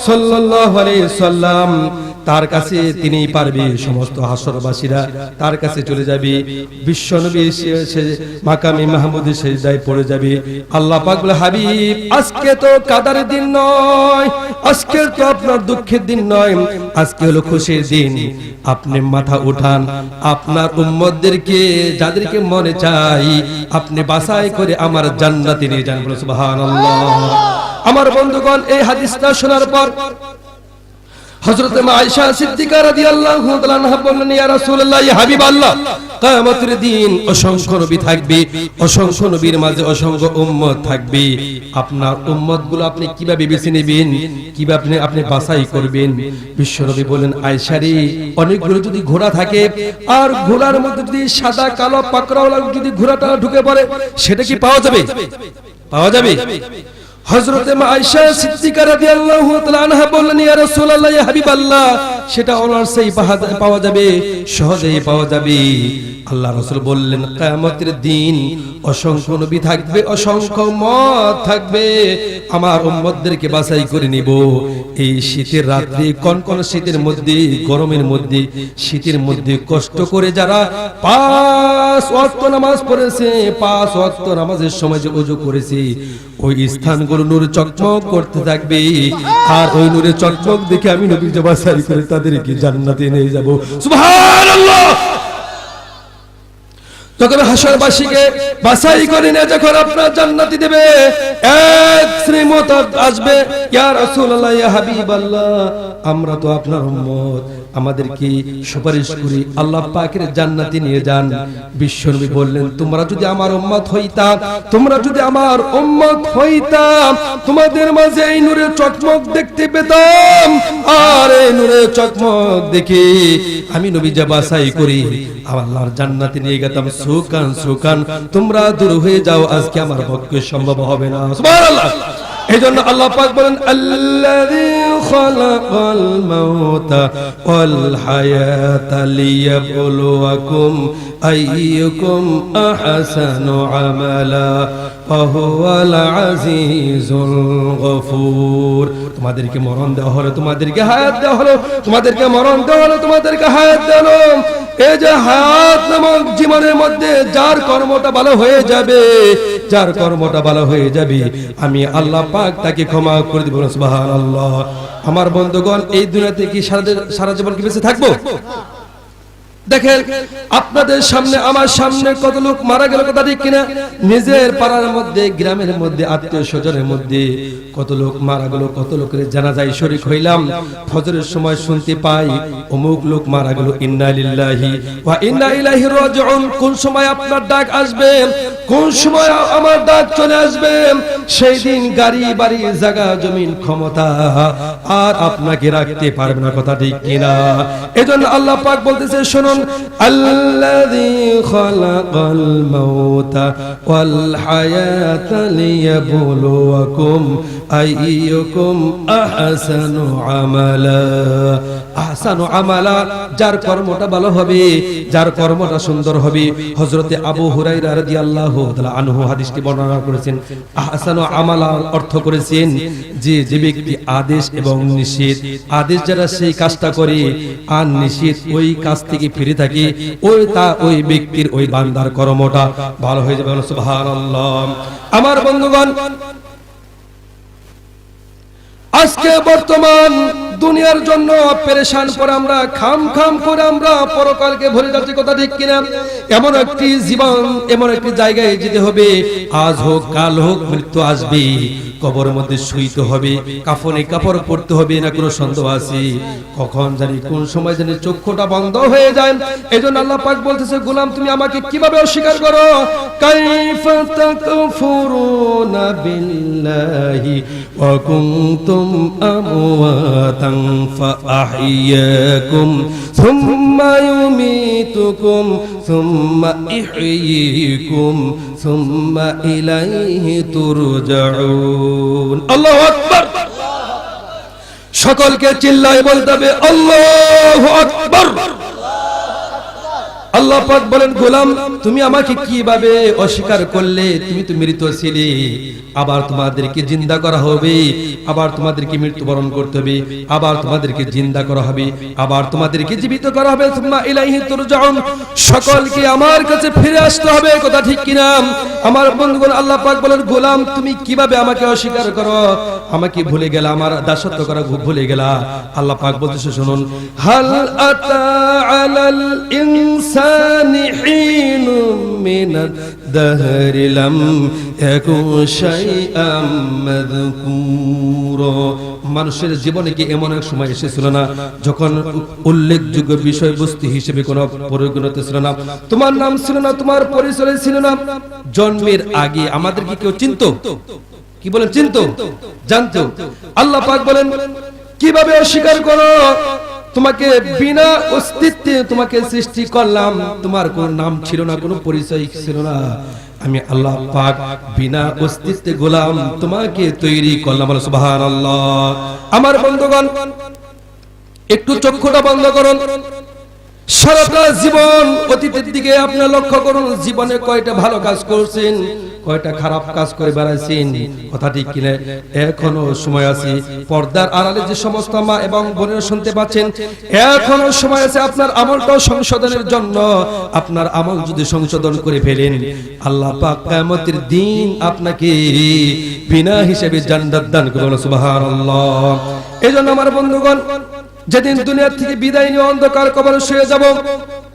সাল্লাল্লাহু আলাইহি সাল্লাম। তার কাছে তিনিই পারবে। সমস্ত হাসরবাসীরা তার কাছে চলে যাবে। বিশ্ব নবী মাকামে মাহমুদে সেজদায় পড়ে যাবে। আল্লাহ পাক বলে, হাবিব, আজকে তো কাদার দিন নয়, আজকে তো আপনার দুঃখের দিন নয়, আজকে হলো খুশির দিন। আপনি মাথা উঠান, আপনার উম্মতদেরকে যাদেরকে মনে চাই আপনি বাছাই করে আমার জান্নাতে নিয়ে যান। সুবহানাল্লাহ। আমার বন্ধুগণ, এই হাদিসটা শোনার পর হযরত আয়েশা সিদ্দিকা রাদিয়াল্লাহু তাআলা আনহা বললেন, ইয়া রাসূলুল্লাহ, ইয়া হাবিবাল্লাহ, কিয়ামতের দিন অসংখ্য নবী থাকবে, অসংখ্য নবীর মাঝে অসংখ্য উম্মত থাকবে। আপনার উম্মতগুলো আপনি কিভাবে বেছে নেবেন, কিভাবে আপনি বাছাই করবেন? বিশ্বনবী বলেন, আয়েশা রে, অনেকগুলো যদি ঘোড়া থাকে আর ঘোড়ার মধ্যে যদি সাদা কালো পাকড়াওয়ালা যদি ঘোড়াটা ঢুকে পড়ে, সেটা কি পাওয়া যাবে? পাওয়া যাবে? হযরতে আয়েশা সিদ্দিকা রাদিয়াল্লাহু তাআলা আনহা বললেন, ইয়া রাসূলুল্লাহ, ইয়া হাবিবাল্লাহ, সেটা অনায়াসেই পাওয়া যাবে, সহজেই পাওয়া যাবে। আল্লাহ রাসূল বললেন, কিয়ামতের দিন অসংখ্য নবী থাকবে, অসংখ্য উম্মত থাকবে, আমার উম্মতদেরকে বাছাই করে নিব। এই শীতের রাতে, কনকন শীতের মধ্যে, গরমের মধ্যে, শীতের মধ্যে কষ্ট করে যারা 5 ওয়াক্ত নামাজ পড়েছে, 5 ওয়াক্ত নামাজের সময় যে ওযু করেছে, ওই স্থানগুলো নূরে চকচক করতে থাকবে। আর ওই নূরে চকচক দেখে আমি নবী বাছাই করে তাদেরকে জান্নাতে নিয়ে যাব। সুবহানাল্লাহ। তখন হাসরবাসীকে বাছাই করে নিয়ে যখন আপনার জান্নাতি দেবে, এক শ্রীমত আসবে, ইয়া রাসূলুল্লাহ, ইয়া হাবিবাল্লাহ, আমরা তো আপনার উম্মত, আমাদেরকে সুপারিশ করি আল্লাহ পাকের জান্নাতে নিয়ে যান। বিশ্বনবী বললেন, তোমরা যদি আমার উম্মত হইতা, তোমরা যদি আমার উম্মত হইতা, তোমাদের মাঝে এই নূরের চকমক দেখতে পেতাম। আর এই নূরের চকমক দেখে আমি নবী যা বাছাই করি আল্লাহর জান্নাতে নিয়ে গেতাম। সুকান তোমরা দূর হয়ে যাও, আজকে আমার পক্ষে সম্ভব হবে না। সুবহানাল্লাহ। এইজন্য আল্লাহ পাক বলেন, আল্লাযী খালাকাল মাউতা ওয়াল হায়াতা লিয়াবলুয়াকুম আইয়ুকুম আহসানু আমালা ওয়া হুয়াল আজিজুল গফুর। তোমাদেরকে মরণ দেওয়া হলো, তোমাদেরকে হায়াত দেওয়া হলো, তোমাদেরকে মরণ দেওয়া হলো, তোমাদেরকে হায়াত দেওয়া হলো। এই যে হায়াত নামক জীবনের মধ্যে যার কর্মটা ভালো হয়ে যাবে, যার কর্মটা ভালো হয়ে যাবে আমি আল্লাহ পাক তাকে ক্ষমা করে দেব সুবহানাল্লাহ। আমার বন্ধুগণ, এই দুনিয়াতে কি সারা জীবন কি বেঁচে থাকবো? দেখেন আপনাদের সামনে আমার সামনে কত লোক মারা গেল, কথা ঠিক কিনা? নিজের পাড়ার মধ্যে, গ্রামের মধ্যে, আত্মীয় স্বজনের মধ্যে কত লোক মারা গেল, কত লোকের জানাজায় শরীক হইলাম। ফজরের সময় শুনতে পাই অমুক লোক মারা গেল, ইন্না লিল্লাহি ওয়া ইন্না ইলাইহি রাজিউন। কোন সময় আপনার ডাক আসবে, কোন সময় আমার ডাক চলে আসবে? সেই দিন গাড়ি বাড়ি জায়গা জমিন ক্ষমতা আর আপনাকে রাখতে পারবে না, কথা ঠিক কিনা? এজন্য আল্লাহ পাক বলতেছে, শুনুন, আল্লাযী খালাকাল মাউতা ওয়াল হায়াতা লিয়াবলুয়াকুম আইয়ুকুম আহসানু আমালা। আহসানু আমালা, যার কর্মটা ভালো হবে, যার কর্মটা সুন্দর হবে। হযরতে আবু হুরায়রা রাদিয়াল্লাহু তাআলা আনহু হাদিসটি বর্ণনা করেছেন। আহসানু আমালা অর্থ করেছেন যে ব্যক্তি আদেশ এবং নিষেধ, আদেশ যারা সেই কাজটা করে আর নিষেধ ওই কাজ থেকে ফিরে থাকে, ওই ব্যক্তির, ওই বান্দার কর্মটা ভালো হয়ে যাবে। সুবহানাল্লাহ। আমার বন্ধুগণ, আজকে বর্তমান দুনিয়ার জন্য পেরেশান করে আমরা, খাম করে আমরা পরকালকে ভুলে যাচ্ছি, কথা ঠিক কিনা? এমন একটি জীবন, এমন একটি জায়গায় যেতে হবে, আজ হোক কাল হোক মৃত্যু আসবে। কবরের মধ্যে শুইতে হবে, কাফনে কাপড় পরতে হবে, না কোনো সন্দেহ আছে? কখন জানি কোন সময় জানি চক্ষুটা বন্ধ হয়ে যায়। এজন্য আল্লাহ পাক বলতেছে, গোলাম তুমি আমাকে কিভাবে অস্বীকার করো? কাইফা তাকফুরুনা বিল্লাহি ওয়া কুনতুম আমওয়াতান ফাআহইয়াকুম সুম্মা ইউমীতুকুম সুম্মা ইহয়ীকুম সুম্মা ইলাইহি তুরজাউন। আল্লাহু আকবার। সকলকে চিল্লায় বলতে হবে আল্লাহু আকবার। আল্লাহ পাক বলেন, গোলাম তুমি আমাকে কিভাবে অস্বীকার করলে? তুমি তো মৃত ছিলে, আবার তোমাদেরকে জিন্দা করা হবে, আবার তোমাদেরকে মৃত্যুবরণ করতে হবে, আবার তোমাদেরকে জিন্দা করা হবে, আবার তোমাদেরকে জীবিত করা হবে। সুম্মা ইলাইহি তুরজাউন, সকলকে আমার কাছে ফিরে আসতে হবে, কথা ঠিক কিনা? আমার বন্ধুগণ, আল্লাহ পাক বলেন, গোলাম তুমি কিভাবে আমাকে অস্বীকার করো? আমাকে ভুলে গেলা, আমার দাসত্ব করা ভুলে গেলা। আল্লাহ পাক বলতেছে, শুনুন, হাল আতা আলাল ইনসানি হিনুম মিনাদ দাহরি লাম ইয়াকুন শাইআম মাযকুরা। মানুষের জীবনে কি এমন এক সময় এসেছিল না যখন উল্লেখযোগ্য বিষয়বস্তু হিসেবে কোনো পরিগণিত ছিল না? তোমার নাম ছিল না, তোমার পরিচয় ছিল না। জন্মের আগে আমাদের কি কেউ চিনতো? কি বলেন, চিনতো, জানতো? আল্লাহ পাক বলেন, কিভাবে অস্বীকার করো? তোমাকে বিনা অস্তিত্বে তোমাকে সৃষ্টি করলাম, তোমার কোনো নাম ছিল না, কোনো পরিচয় ছিল না। আমি আল্লাহ পাক বিনা অস্তিত্বে গোলাম তোমাকে তৈরি করলাম। সুবহানাল্লাহ। আমার বন্ধুগণ, একটু চক্ষুটা বন্ধ করুন, সারাটা জীবন অতীতের দিকে আপনার লক্ষ্য করুন। জীবনে কয়টা ভালো কাজ করছেন, কয়টা খারাপ কাজ করে বেড়াইছেন, কথা ঠিক কিনা? এখনো সময় আছে। পর্দার আড়ালে যে সমস্ত মা এবং বোনেরা শুনতে পাচ্ছেন, এখনো সময় আছে আপনার আমলটাও সংশোধনের জন্য। আপনার আমল যদি সংশোধন করে ফেলেন, আল্লাহ পাক কিয়ামতের দিন আপনাকে বিনা হিসেবে জান্নাত দান করবেন। সুবহানাল্লাহ। এজন্য আমার বন্ধুগণ, যেদিন দুনিয়া থেকে বিদায় নিয়ে অন্ধকার কবরে শুয়ে যাব,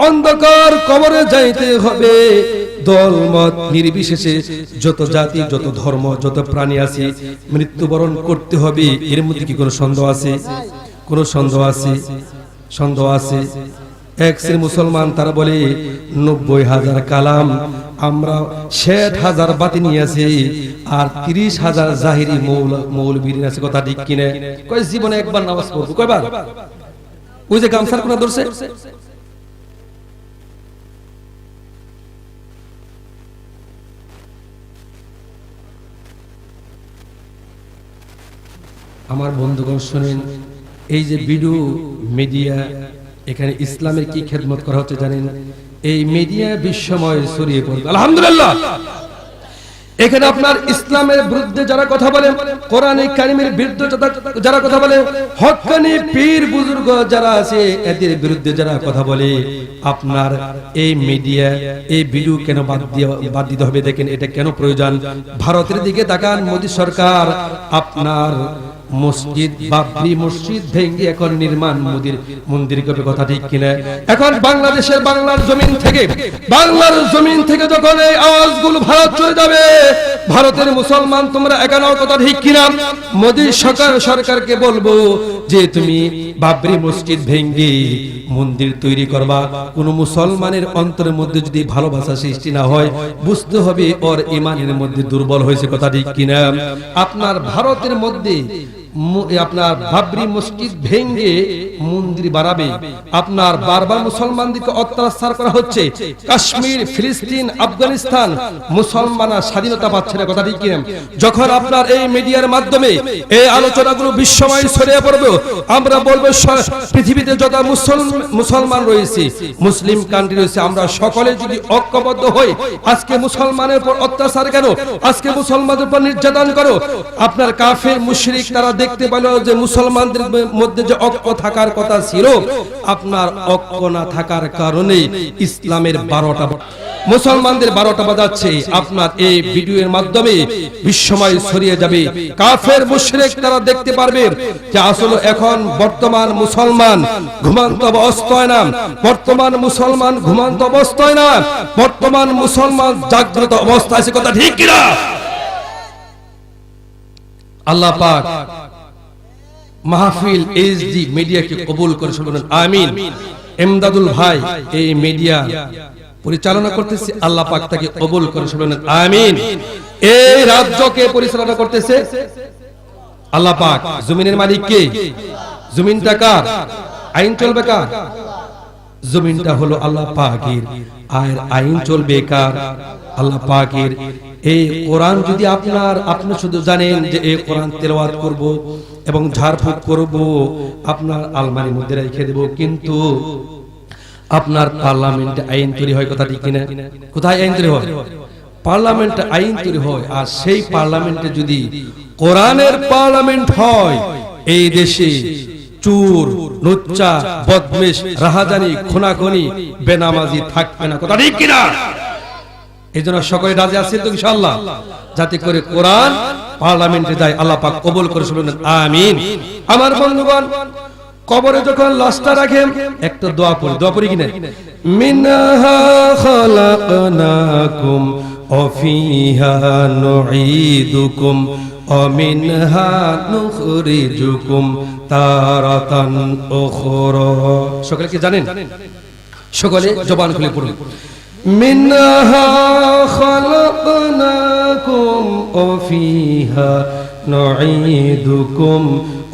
অন্ধকার কবরে যাইতে হবে। দলমত নির্বিশেষে যত জাতি, যত ধর্ম, যত প্রাণী আছে, মৃত্যুবরণ করতে হবে। এর মধ্যে কি কোনো সন্দেহ আছে? কোনো সন্দেহ আছে? সন্দেহ আছে? এক শ্রেণীর মুসলমান তারা বলে 90,000 কালাম, আমরা 60,000 বাতিনি আছে, আর 30,000 জাহিরি মৌলবীর আছে, কথা ঠিক কিনা? কয় জীবনে একবার নামাজ পড়বো, কয়বার? ওই যে গামছার কোনা ধরছে, আমার বন্ধুগণ শুনেন, এই যে ভিডিও মিডিয়া, এখানে ইসলামের কি খেদমত করা হচ্ছে জানেন? এই মিডিয়া বিশ্বময় ছড়িয়ে পড়বে, আলহামদুলিল্লাহ। এখানে আপনার ইসলামের বিরুদ্ধে যারা কথা বলে, কোরআনে কারিমের বিরুদ্ধে যারা কথা বলে, হক্কানি পীর বুজুর্গ যারা আছে এদের বিরুদ্ধে যারা কথা বলে, আপনার এই মিডিয়া এই ভিডিও কেন বাদ দিতে হবে? দেখেন এটা কেন প্রয়োজন। ভারতের দিকে তাকান, মোদী সরকার আপনার মসজিদ বাবরি মসজিদ ভেঙে এখন নির্মাণ মন্দির করবে, কথা ঠিক কিনা? এখন বাংলাদেশের বাংলার জমিন থেকে যখন এই আওয়াজগুলো ভারত চলে যাবে, ভারতের মুসলমান তোমরা একানো, কথা ঠিক কিনা? মোদী সরকারকে বলবো যে তুমি বাবরি মসজিদ ভেঙে মন্দির তৈরি করবা, কোন মুসলমানের অন্তরের মধ্যে যদি ভালোবাসা সৃষ্টি না হয়, বুঝতে হবে ওর ঈমানের মধ্যে দুর্বল হয়েছে, কথা ঠিক কিনা? আপনার ভারতের মধ্যে আপনার বাবরি মসজিদ ভেঙে মন্দির বানাবে, আপনার বারবার মুসলমানদেরকে অত্যাচার করা হচ্ছে, কাশ্মীর ফিলিস্তিন আফগানিস্তান মুসলমানরা স্বাধীনতা পাচ্ছে না, কথা ঠিক কিনা? যখন আপনার এই মিডিয়ার মাধ্যমে এই আলোচনাগুলো বিশ্বময় ছড়িয়ে পড়বে, আমরা বলবো পৃথিবীতে যত মুসলমান রয়েছে, মুসলিম কান্ট্রি রয়েছে, আমরা সকলে যদি ঐক্যবদ্ধ হই, আজকে মুসলমানের উপর অত্যাচার কেন, আজকে মুসলমানদের উপর নির্যাতন করো, আপনার কাফের মুশরিক তারা দেখতে পেল যে মুসলমানদের মধ্যে যে ঐক্য থাকার কথা ছিল, আপনার ঐক্য না থাকার কারণে ইসলামের 12টা মুসলমানদের 12টা বাজাচ্ছে। আপনার এই ভিডিওর মাধ্যমে বিশ্বময় ছড়িয়ে যাবে, কাফের মুশরিক তারা দেখতে পারবে যে আসলে এখন বর্তমান মুসলমান ঘুমন্ত অবস্থায় না, বর্তমান মুসলমান ঘুমন্ত অবস্থায় না, বর্তমান মুসলমান জাগ্রত অবস্থায় আছে, কথা ঠিক কিনা? আল্লাহ পাক মাহফিল এইচডি মিডিয়াকে কবুল করে শুনুন, আমিন। এমদাদুল ভাই এই মিডিয়া পরিচালনা করতেছে, আল্লাহ পাক তাকে কবুল করে শুনুন, আমিন। এই রাজ্যকে পরিচালনা করতেছে আল্লাহ পাক। জমিনের মালিক কে? জমিনটা কার? আইন চলবে কার? জমিনটা হলো আল্লাহ পাকের, আর আইন চলবে কার? আল্লাহ পাকের। এই কোরআন যদি আপনি শুধু জানেন যে এই কোরআন তেলাওয়াত করব এবং ঝাড়ফুঁক করব, আপনার আলমারির মধ্যে রেখে দেব, কিন্তু আপনার পার্লামেন্টে আইন তৈরি হয়, কথা ঠিক কিনা? কোথায় আইন তৈরি হয়? পার্লামেন্টে আইন তৈরি হয়। আর সেই পার্লামেন্টে যদি কোরআনের পার্লামেন্ট হয়, এই দেশে চোর, লুচ্চা, বদমেশ, রাহাজানি, খুনাখুনি, বেনামাজি থাকবে না, কথা ঠিক কিনা? এই জন্য সকলে রাজি আছেন তো ইনশাআল্লাহ? যাতে করে কোরআন পার্লামেন্টে যায়, আল্লাহ পাক কবুল করে শুনুন, আমিন। আমার বন্ধুগণ, কবরে যখন লাশটা রাখেন একটা দোয়া পড়ি কিনা? মিনহা খালাকনাকুম ওয়া ফিহা নুঈদুকুম ওয়া মিনহা নুখরিজুকুম তারাতান উখরা। সকলে কি জানেন? সকলে জবান খুলে পড়ুন। মিনহা খালাকনাকুম ওয়া ফিহা নুঈদুকুম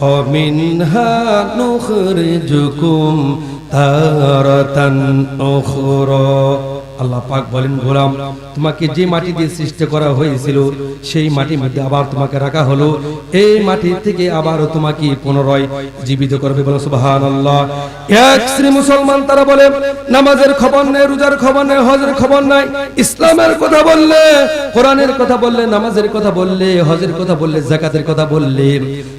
ওয়া মিনহা নুখরিজুকুম তারাতান উখরা। আল্লাহ পাক বলেন, গোলাম তোমাকে যে মাটি দিয়ে সৃষ্টি করা হয়েছিল সেই মাটির মধ্যে আবার তোমাকে রাখা হলো, এই মাটি থেকে আবার তোমাকে পুনরায় জীবিত করবে, বলো সুবহানাল্লাহ। এক শ্রেণী মুসলমান তারা বলে নামাজের খবর নেই, রোজার খবর নেই, হজের খবর নাই, ইসলামের কথা বললে, কোরআনের কথা বললে, নামাজের কথা বললে, হজের কথা বললে, যাকাতের কথা বললে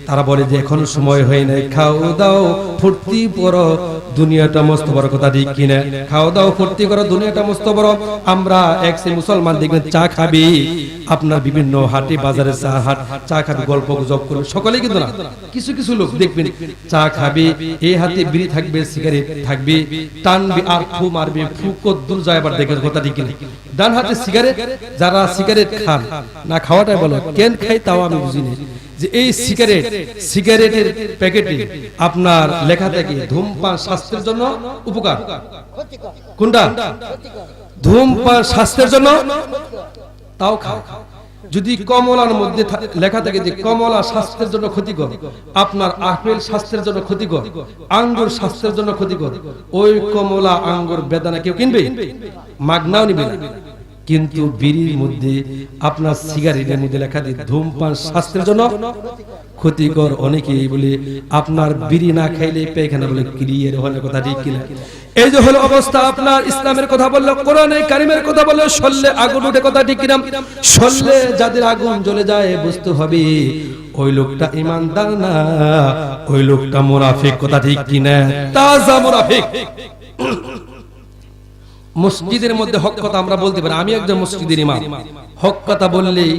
তারা বলে যে এখন সময় হয় নাই, খাও দাও ফুর্তি করো, দুনিয়াটা মস্ত বড়, কথা ঠিক কিনা? খাও দাও ফুর্তি করো, দুনিয়াটা মস্ত বড়। আমরা এক শ্রেণী মুসলমান দেখবেন চা খাবি, আপনার বিভিন্ন হাটে বাজারে চা খাবি, গল্প গুজব করবে, সকলে কিন্তু না, কিছু কিছু লোক দেখবেন চা খাবে, এই হাতে বিড়ি থাকবে, সিগারেট থাকবে, টানবে আর ফু মারবে, ফু কদ্দুর যায় আবার দেখে, কথা ঠিক কিনা? ডান হাতে সিগারেট, যারা সিগারেট খান না, খাওয়াটাই বলো কেন খাই তাও আমি বুঝিনি, যে এই সিগারেটের প্যাকেটে আপনার লেখা থাকে ধূমপান স্বাস্থ্যের জন্য উপকার। কোনটা? ধূমপান স্বাস্থ্যের জন্য, তাও খাও। যদি কমলার মধ্যে লেখা থাকে যে কমলা স্বাস্থ্যের জন্য ক্ষতিকর, আপনার আপেল স্বাস্থ্যের জন্য ক্ষতিকর, আঙ্গুর স্বাস্থ্যের জন্য ক্ষতিকর, ওই কমলা আঙ্গুর বেদানা কেউ কিনবে? মাগনাও নিবে না। কিন্তু বিড়ির মধ্যে, আপনার সিগারেটের মধ্যে লেখা দিয়ে ধূমপান স্বাস্থ্যের জন্য ক্ষতিকর। অনেকেই বলে আপনার বিড়ি না খাইলে পায়খানা বলে ক্লিয়ার হয় না, কথা ঠিক কিনা? এই যে হলো অবস্থা। আপনার ইসলামের কথা বললো, কোরআনে কারিমের কথা বললো, শরীরে আগুন উঠে, কথা ঠিক কিনা? শরীরে যাদের আগুন জ্বলে যায় বুঝতে হবে ওই লোকটা ঈমানদার না, ওই লোকটা মুনাফিক, কথা ঠিক কিনা? তাজা মুনাফিক। মসজিদের মধ্যে হক কথা আমরা বলতে পারি, আমি একজন মসজিদের ইমাম, হক কথা বললেই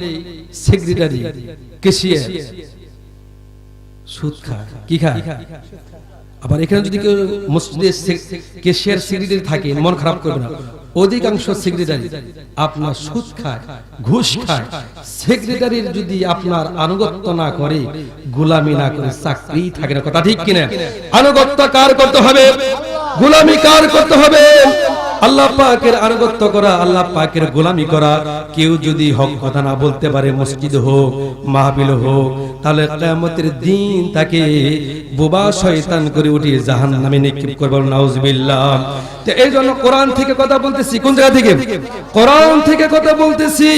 সেক্রেটারি, ক্যাশিয়ার সুদ খায়, কি খায়? আবার এখানে যদি কেউ মসজিদের ক্যাশিয়ার সেক্রেটারি থাকে, মন খারাপ করবে না, অধিকাংশ সেক্রেটারি আপনার সুদ খায়, ঘুষ খায়। সেক্রেটারির যদি আপনার আনুগত্য না করে, গোলামি না করে, চাকরি থাকে না, কথা ঠিক কিনা? আনুগত্য কার করতে হবে? গোলামি কার করতে হবে? আল্লাহ পাকের আনুগত্য করা, আল্লাহ পাকের গোলামি করা। কেউ যদি হক কথা না বলতে পারে, মসজিদ হোক, মাহফিল হোক, তাহলে কিয়ামতের দিন তাকে বোবা শয়তান করে উঠিয়ে জাহান্নামে নিক্ষেপ করবে, নাউজুবিল্লাহ। তো এই জন্য কোরআন থেকে কথা বলতেছি। কোন জায়গা থেকে? কোরআন থেকে কথা বলতেছি।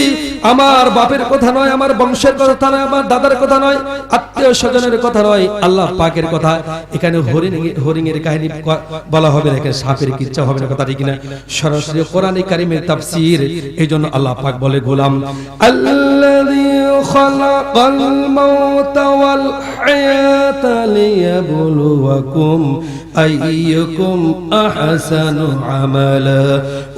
আমার বাপের কথা নয়, আমার বংশের কথা নয়, আমার দাদার কথা নয়, আত্মীয় স্বজনের কথা নয়, আল্লাহ পাকের কথা। এখানে হরিণের কাহিনী বলা হবে না, এখানে সাপের কিচ্ছা হবে না, কথা ঠিক না? সরাসরি কোরআনে কারিমের তাফসীর। এইজন্য আল্লাহ পাক বলে, গোলাম আল্লাযী খালাকাল মাউতা ওয়াল হায়াতা লিয়াবলুয়াকুম আইয়ুকুম আহসানু আমালা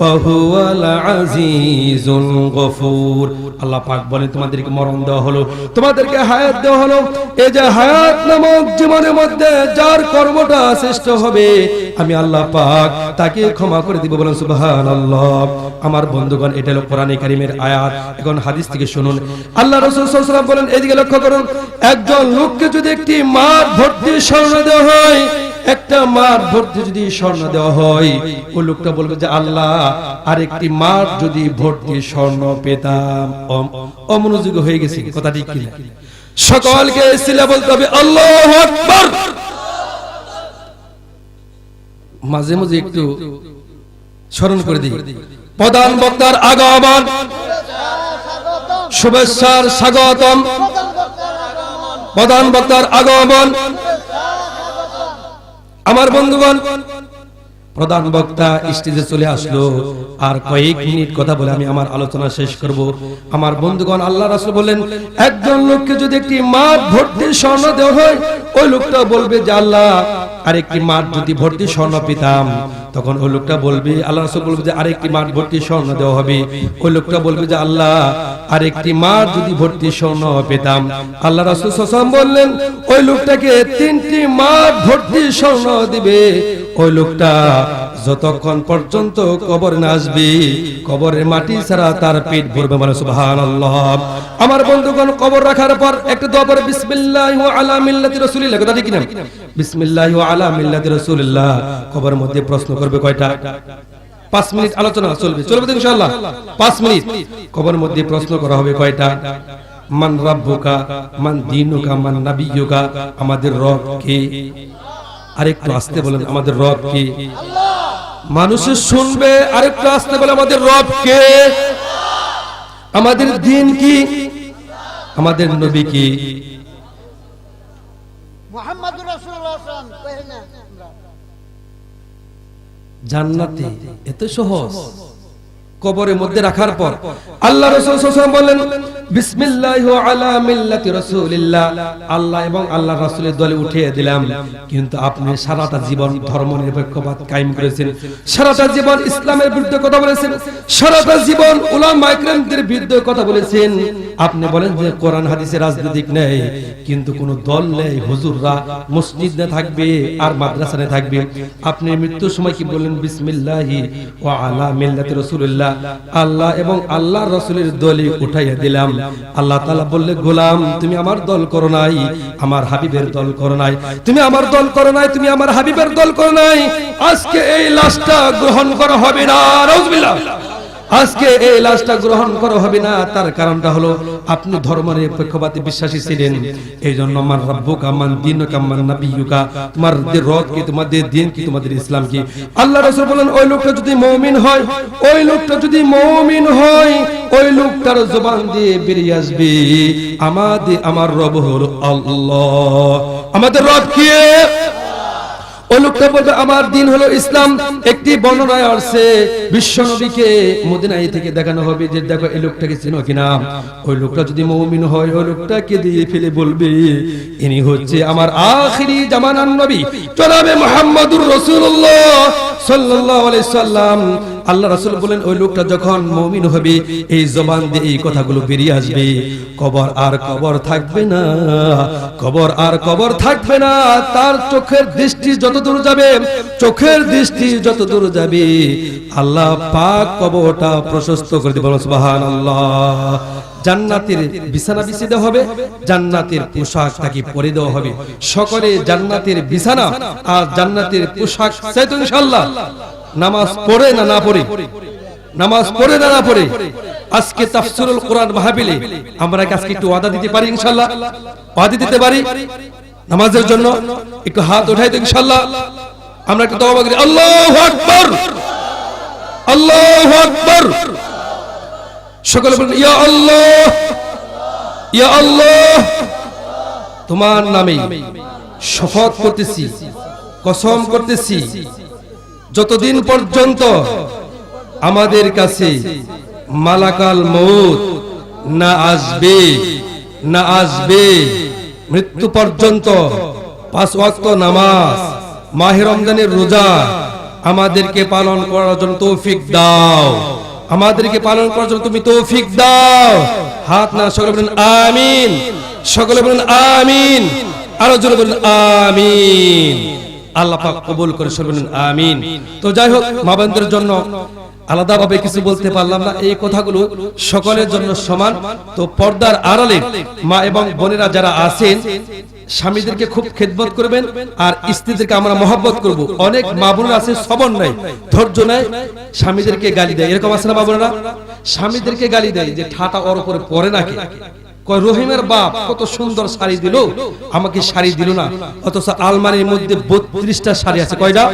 ওয়া হুয়াল আজিজুল গফুর। আল্লাহ পাক বলেন, তোমাদেরকে মরণ দেওয়া হলো, তোমাদেরকে হায়াত দেওয়া হলো। এই যে হায়াত নামক জীবনের মধ্যে যার কর্মটা শ্রেষ্ঠ হবে, আমি আল্লাহ পাক তাকে ক্ষমা করে দিব। বলেন সুবহানাল্লাহ। আমার বন্ধুগণ, এটা হলো কোরআনে কারীমের আয়াত। এখন হাদিস থেকে শুনুন। আল্লাহ রাসূল সাল্লাল্লাহু আলাইহি ওয়াসাল্লাম বলেন, এদিকে লক্ষ্য করুন, একজন লোককে যদি একটি মাঠ ভর্তি স্বর্ণ দেওয়া হয়, একটা মাঠ ভর্তি যদি স্বর্ণ দেওয়া হয়, ওই লোকটা বলবে যে আল্লাহ, আরেকটি মাঠ যদি ভর্তি স্বর্ণ পেতাম। অমনোযোগী হয়ে গেছে, কথা ঠিক কিনা? সকলকে সিলা বলতে হবে আল্লাহু আকবার। মাঝে মাঝে একটু স্মরণ করে দিই, প্রধান বক্তার আগমন, শুভেচ্ছার স্বাগতম, প্রধান বক্তার আগমন। আমার বন্ধুগণ, প্রধান বক্তা স্টেজে চলে আসলো, আর কয়েক মিনিট কথা বলে আমি আমার আলোচনা শেষ করব। আমার বন্ধুগণ, আল্লাহ রাসূল বলেন, একজন লোককে যদি একটি মাঠ ভর্তি স্বর্ণ দেওয়া হয়, ওই লোকটা বলবে যে আল্লাহ, আরেকটি মাঠ যদি ভর্তি স্বর্ণ পেতাম। তখন ওই লোকটা বলবে, আল্লাহ রাসূল বলবে যে আরেকটি মাঠ ভর্তি স্বর্ণ দেওয়া হবে। ওই লোকটা বলবে যে আল্লাহ, আরেকটি মাঠ যদি ভর্তি স্বর্ণ পেতাম। আল্লাহ রাসূল সাল্লাল্লাহু আলাইহি ওয়াসাল্লাম বললেন, ওই লোকটাকে 3টি মাঠ ভর্তি স্বর্ণ দিবে। ওই লোকটা যতক্ষণ পর্যন্ত কবর না আসবে, কবরের মাটি ছাড়া তার পেট ভরবে। মানে সুবহানাল্লাহ। আমার বন্ধুগণ, কবর রাখার পর একটা দোয়া পড়ে, বিসমিল্লাহি ওয়া আলা মিল্লাতি রাসূলিল্লাহ, কথা ঠিক না? বিসমিল্লাহি ওয়া আলা মিল্লাতি রাসূলিল্লাহ। কবরের মধ্যে প্রশ্ন করবে কয়টা? 5 মিনিট আলোচনা চলবে, চলবে তো ইনশাআল্লাহ 5 মিনিট। কবরের মধ্যে প্রশ্ন করা হবে কয়টা? মান রাব্বুকা, মান দীনুকা, মান নাবিয়্যুকা। আমাদের রব কে? আরেকটু আস্তে বলেন, আমাদের রব কে? মানুষে শুনবে, আরেকটু আস্তে বলে, আমাদের রব কে? আমাদের দ্বীন কি? আমাদের নবী কি? মুহাম্মদুর রাসূলুল্লাহ সাল্লাল্লাহু আলাইহি ওয়াসাল্লাম। জান্নাতে এত সহজ। কবরের মধ্যে রাখার পর আল্লাহ রাসূল সাল্লাল্লাহু আলাইহি ওয়াসাল্লাম বললেন, বিসমিল্লাহি ওয়া আলা মিল্লাতি রাসূলিল্লাহ। আল্লাহ এবং আল্লাহর রাসূলের দলে উঠিয়ে দিলাম। কিন্তু আপনি সারাটা জীবন ধর্মনিরপেক্ষবাদ কায়েম করেছেন, সারাটা জীবন ইসলামের বিরুদ্ধে কথা বলেছেন, সারাটা জীবন উলামা ইকরামদের বিরুদ্ধে কথা বলেছেন। আপনি বলেন যে কোরআন হাদিসে রাজনৈতিক নেই, কিন্তু কোন দল নেই, হুজুররা মসজিদে থাকবে আর মাদ্রাসায় থাকবে। আপনি মৃত্যুর সময় কি বললেন? বিসমিল্লাহি ওয়া আলা মিল্লাতি রাসূলিল্লাহ। আল্লাহ এবং আল্লাহর রাসূলের দলে উঠাইয়া দিলাম। আল্লাহ তাআলা বললে, গোলাম, তুমি আমার দল করো নাই, আমার হাবিবের দল করো নাই, তুমি আমার দল করো নাই, তুমি আমার হাবিবের দল করো নাই। আজকে এই লাশটা গ্রহণ করা হবে না। নাউজুবিল্লাহ। আজকে এই লাশটা গ্রহণ করা হবে না। তার কারণটা হলো আপনি ধর্মনিরপেক্ষবাদী বিশ্বাসী ছিলেন। এইজন্য মান রাব্বুকা, মান দীনুকা, মান নাবিয়্যুকা। তোমাদের রব কি? তোমাদের দ্বীন কি? তোমাদের ইসলাম কি? আল্লাহ রাসূল বলেন, ওই লোকটা যদি মুমিন হয়, ওই লোকটা যদি মুমিন হয়, ওই লোকটার জবান দিয়ে বেরিয়ে আসবে, আমার রব হলো আল্লাহ। আমাদের রব কি? ওই লোকটা বলবে আমার দিন হলো ইসলাম। একটি বর্ণনায় আসছে বিশ্বনবীকে মদিনায় থেকে দেখানো হবে যে দেখো এই লোকটাকে চিনো কিনা। ওই লোকটা যদি মুমিন হয় ওই লোকটাকে দিয়ে ফেলে বলবে ইনি হচ্ছে আমার আখিরি জামানার নবী জনাবে মুহাম্মদুর রাসূলুল্লাহ সাল্লাল্লাহু আলাইহি সাল্লাম। আল্লাহ রাসূল বলেন ওই লোকটা যখন মুমিন হবে এই জবান দিয়ে এই কথাগুলো বেরিয়ে আসবে, কবর আর কবর থাকবে না, কবর আর কবর থাকবে না। তার চোখের দৃষ্টি যত দূর যাবে, চোখের দৃষ্টি যত দূর যাবে আল্লাহ পাক কবরটা প্রশস্ত করে দিবেন। সুবহানাল্লাহ। জান্নাতের বিছানা বিছিয়ে দেওয়া হবে, জান্নাতের পোশাক তাকে পরে দেওয়া হবে। সকলে জান্নাতের বিছানা আর জান্নাতের পোশাক চাইতো ইনশাআল্লাহ। নামাজ পড়ে না না পড়ে, নামাজ পড়ে না না পড়ে। আজকে তাফসীরুল কোরআন মাহফিলে আমরা আজকে একটু ওয়াদা দিতে পারি ইনশাআল্লাহ, ওয়াদা দিতে পারি নামাজের জন্য। একটু হাত উঠাই তো ইনশাআল্লাহ। আমরা একটু তওবা করি। আল্লাহু আকবার, আল্লাহু আকবার। সকলে বলুন ইয়া আল্লাহ, ইয়া আল্লাহ। তোমার নামে শপথ করতেছি, কসম করতেছি, যতদিন পর্যন্ত আমাদের কাছে মালাকাল মউত না আসবে, না আসবে, মৃত্যু পর্যন্ত 5 ওয়াক্ত নামাজ, মাহে রমজানের রোজা আমাদেরকে পালন করার জন্য তৌফিক দাও, আমাদেরকে পালন করার জন্য তুমি তৌফিক দাও। হাত না সকলে বলেন আমিন, সকলে বলেন আমিন, আরো জোরে বলেন আমিন। আল্লাহ পাক কবুল করে বলেন আমিন। তো যাই হোক, মা বোনদের জন্য আলাদাভাবে কিছু বলতে পারলাম না, এই কথাগুলো সকলের জন্য সমান। তো পর্দার আড়ালে মা এবং বোনেরা যারা আছেন স্বামীদেরকে খুব খেদমত করবেন আর স্ত্রীদেরকে আমরা মহব্বত করব। অনেক মা বোনেরা আছে সবর নাই, ধৈর্য নাই, স্বামীদেরকে গালি দেয়, এরকম আছে না মা বোনেরা? স্বামীদেরকে গালি দেয় যে ঠাটা ওর উপরে পড়ে নাকি, কয় রহিমের বাপ কত সুন্দর শাড়ি দিল, আমাকে শাড়ি দিল না। অথচ আলমারির মধ্যে 32টা শাড়ি আছে। কয়টা?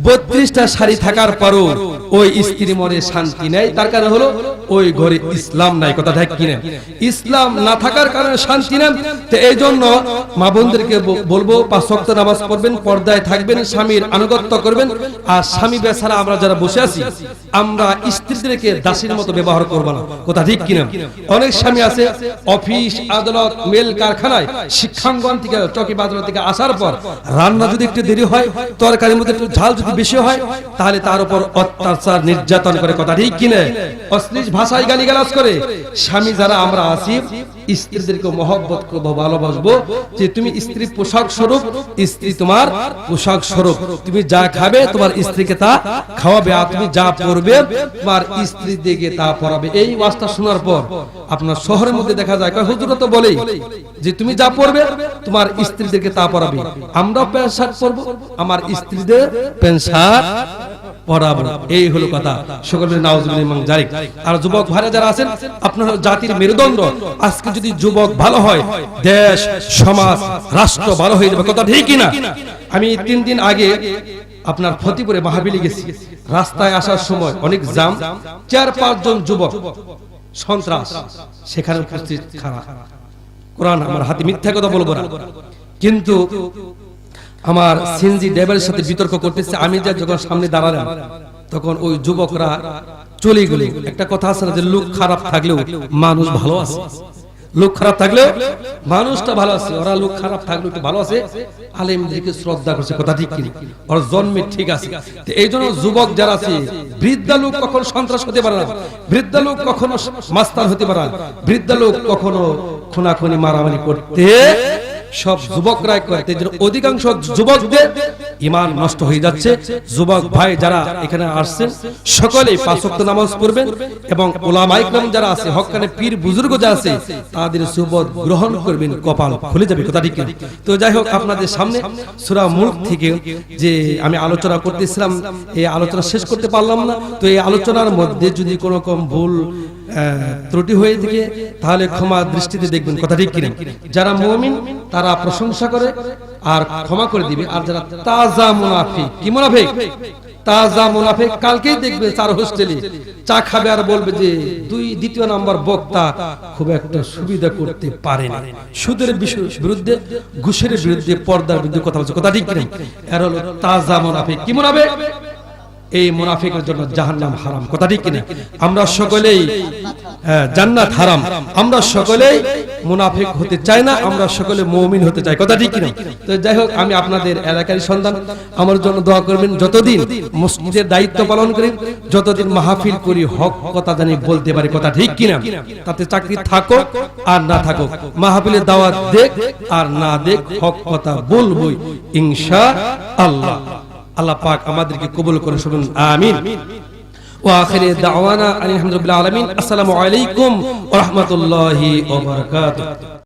32টা শাড়ি থাকার পরও ওই স্ত্রী মনে শান্তি নেই। তার কারণ হলো ওই ঘরে ইসলাম নাই। কথা ঠিক কিনা? ইসলাম না থাকার কারণে শান্তি নেই। তো এই জন্য মা বোনদেরকে বলবো 5 ওয়াক্ত নামাজ পড়বেন, পর্দায় থাকবেন, স্বামীর আনুগত্য করবেন। আর স্বামী বেচারা আমরা যারা বসে আছি আমরা স্ত্রীদেরকে দাসীর মতো ব্যবহার করব না। কথা ঠিক কিনা? অনেক স্বামী আছে অফিস আদালত মেল কারখানায় শিক্ষাঙ্গন থেকে চকি বাজার থেকে আসার পর রান্না যদি একটু দেরি হয়, তরকারির মধ্যে একটু ঝাল যদি বেশি হয়, তাহলে তার উপর অত্যাচার নির্যাতন করে। কথা ঠিক কিনা? অশ্লীল ভাষায় গালিগালাজ করে। স্বামী যারা আমরা আছি স্ত্রীদেরকে মহব্বত করব, ভালোবাসবো। যে তুমি স্ত্রী পোশাক স্বরূপ, স্ত্রী তোমার পোশাক স্বরূপ। তুমি যা খাবে তোমার স্ত্রীকে তা খাওয়াবে, আর তুমি যা পরবে তোমার স্ত্রী দিকে তা পরাবে। এই ওয়াজটা শোনার পর আপনার শহরের মধ্যে দেখা যায় হুজুররা তো বলেই যে তুমি যা পরবে তোমার স্ত্রীদেরকে তা পরাবে। আমরাও প্যান্ট শার্ট পরবো, আমার স্ত্রীদের প্যান্ট শার্ট পরাবো। এই হলো কথা। সকলে নাউজুবিল্লাহি মিন যালিক। আর যুবক ভাইরা যারা আছেন আপনারা জাতির মেরুদণ্ড। আজকে যদি যুবক ভালো হয় দেশ সমাজ রাষ্ট্র ভালো হয়ে যাবে। কথা ঠিক কিনা? আমি 3 দিন আগে আপনার ফতিপুরে মাহফিলে গেছি। রাস্তায় আসার সময় অনেক জাম, 4-5 জন যুবক সন্ত্রাস সেখানে উপস্থিত। খারাপ কোরআন আমার হাতে মিথ্যা কথা বলবো না, কিন্তু আমার সিনজি ড্রাইভারের সাথে বিতর্ক করতেছে। আমি যা যখন সামনে দাঁড়ালাম তখন ওই যুবকরা চলে গেল। একটা কথা আছে না যে লোক খারাপ থাকলেও মানুষ ভালো আছে, লোক খারাপ থাকলেও মানুষটা ভালো আছে। ওরা লোক খারাপ থাকলেও একটু ভালো আছে, আলেমদেরকে শ্রদ্ধা করছে। কথা ঠিক কি? ওর জন্মে ঠিক আছে। তো এই জন্য যুবক যারা আছে, বৃদ্ধা লোক কখনো সন্ত্রাস হতে পারে না, বৃদ্ধা লোক কখনো মাস্তান হতে পারে না, বৃদ্ধা লোক কখনো খুনাখুনি মারামারি করতে সব যুবকরাই করতে। অধিকাংশ যুবকদের ঈমান নষ্ট হয়ে যাচ্ছে। যুবক ভাই যারা এখানে আসছেন সকলেই 5 ওয়াক্ত নামাজ পড়বেন এবং উলামায়ে কেরাম যারা আছে, হক্কানে পীর বুজুর্গ যারা আছে তাদের সুবত গ্রহণ করবেন, কপাল খুলে যাবে। কথা ঠিক। তো যাই হোক, আপনাদের সামনে সূরা মুলক থেকে যে আমি আলোচনা করতেছিলাম, এই আলোচনা শেষ করতে পারলাম না। তো এই আলোচনার মধ্যে যদি কোনো রকম ভুল ত্রুটি হয়ে থাকে তাহলে ক্ষমা দৃষ্টিতে দেখবেন। কথা ঠিক কিনা? যারা মুমিন তারা প্রশংসা করে আর ক্ষমা করে দিবে, আর যারা তাজা মুনাফিক, কি মুনাফিক? তাজা মুনাফিক কালকেই দেখবে চার হোস্টেলে চা খাবে আর বলবে যে দ্বিতীয় নাম্বার বক্তা খুব একটা সুবিধা করতে পারেনি, সুদের বিরুদ্ধে, ঘুষের বিরুদ্ধে, পর্দার বিরুদ্ধে কথা বলছে। কথা ঠিক কিনা? এর হলো তাজা মুনাফিক। কি মুনাফিক? এই মুনাফিকের জন্য জাহান্নাম হারাম। কথা ঠিক কিনা? আমরা সকলেই জান্নাত হারাম। আমরা সকলেই মুনাফিক হতে চাই না, আমরা সকলে মুমিন হতে চাই। কথা ঠিক কিনা? তো যাই হোক, আমি আপনাদের এলাকারই সন্তান, আমার জন্য দোয়া করবেন। যতদিন মসজিদের দায়িত্ব পালন করি, যতদিন মাহফিল করি, হক কথা জানি বলতে পারি। কথা ঠিক কিনা? তাতে চাকরি থাকো আর না থাকো, মাহফিলের দাওয়াত দেখ আর না দেখ, হক কথা বলবই ইনশাআল্লাহ। আল্লাহ পাক আমাদেরকে কবুল করে শুনুন, আমিন। ওয়া আখিরি দাওয়ানা আলহামদুলিল্লাহি রাব্বিল আলামিন। আসসালামু আলাইকুম ওয়া রাহমাতুল্লাহি ওয়া বারাকাতুহু।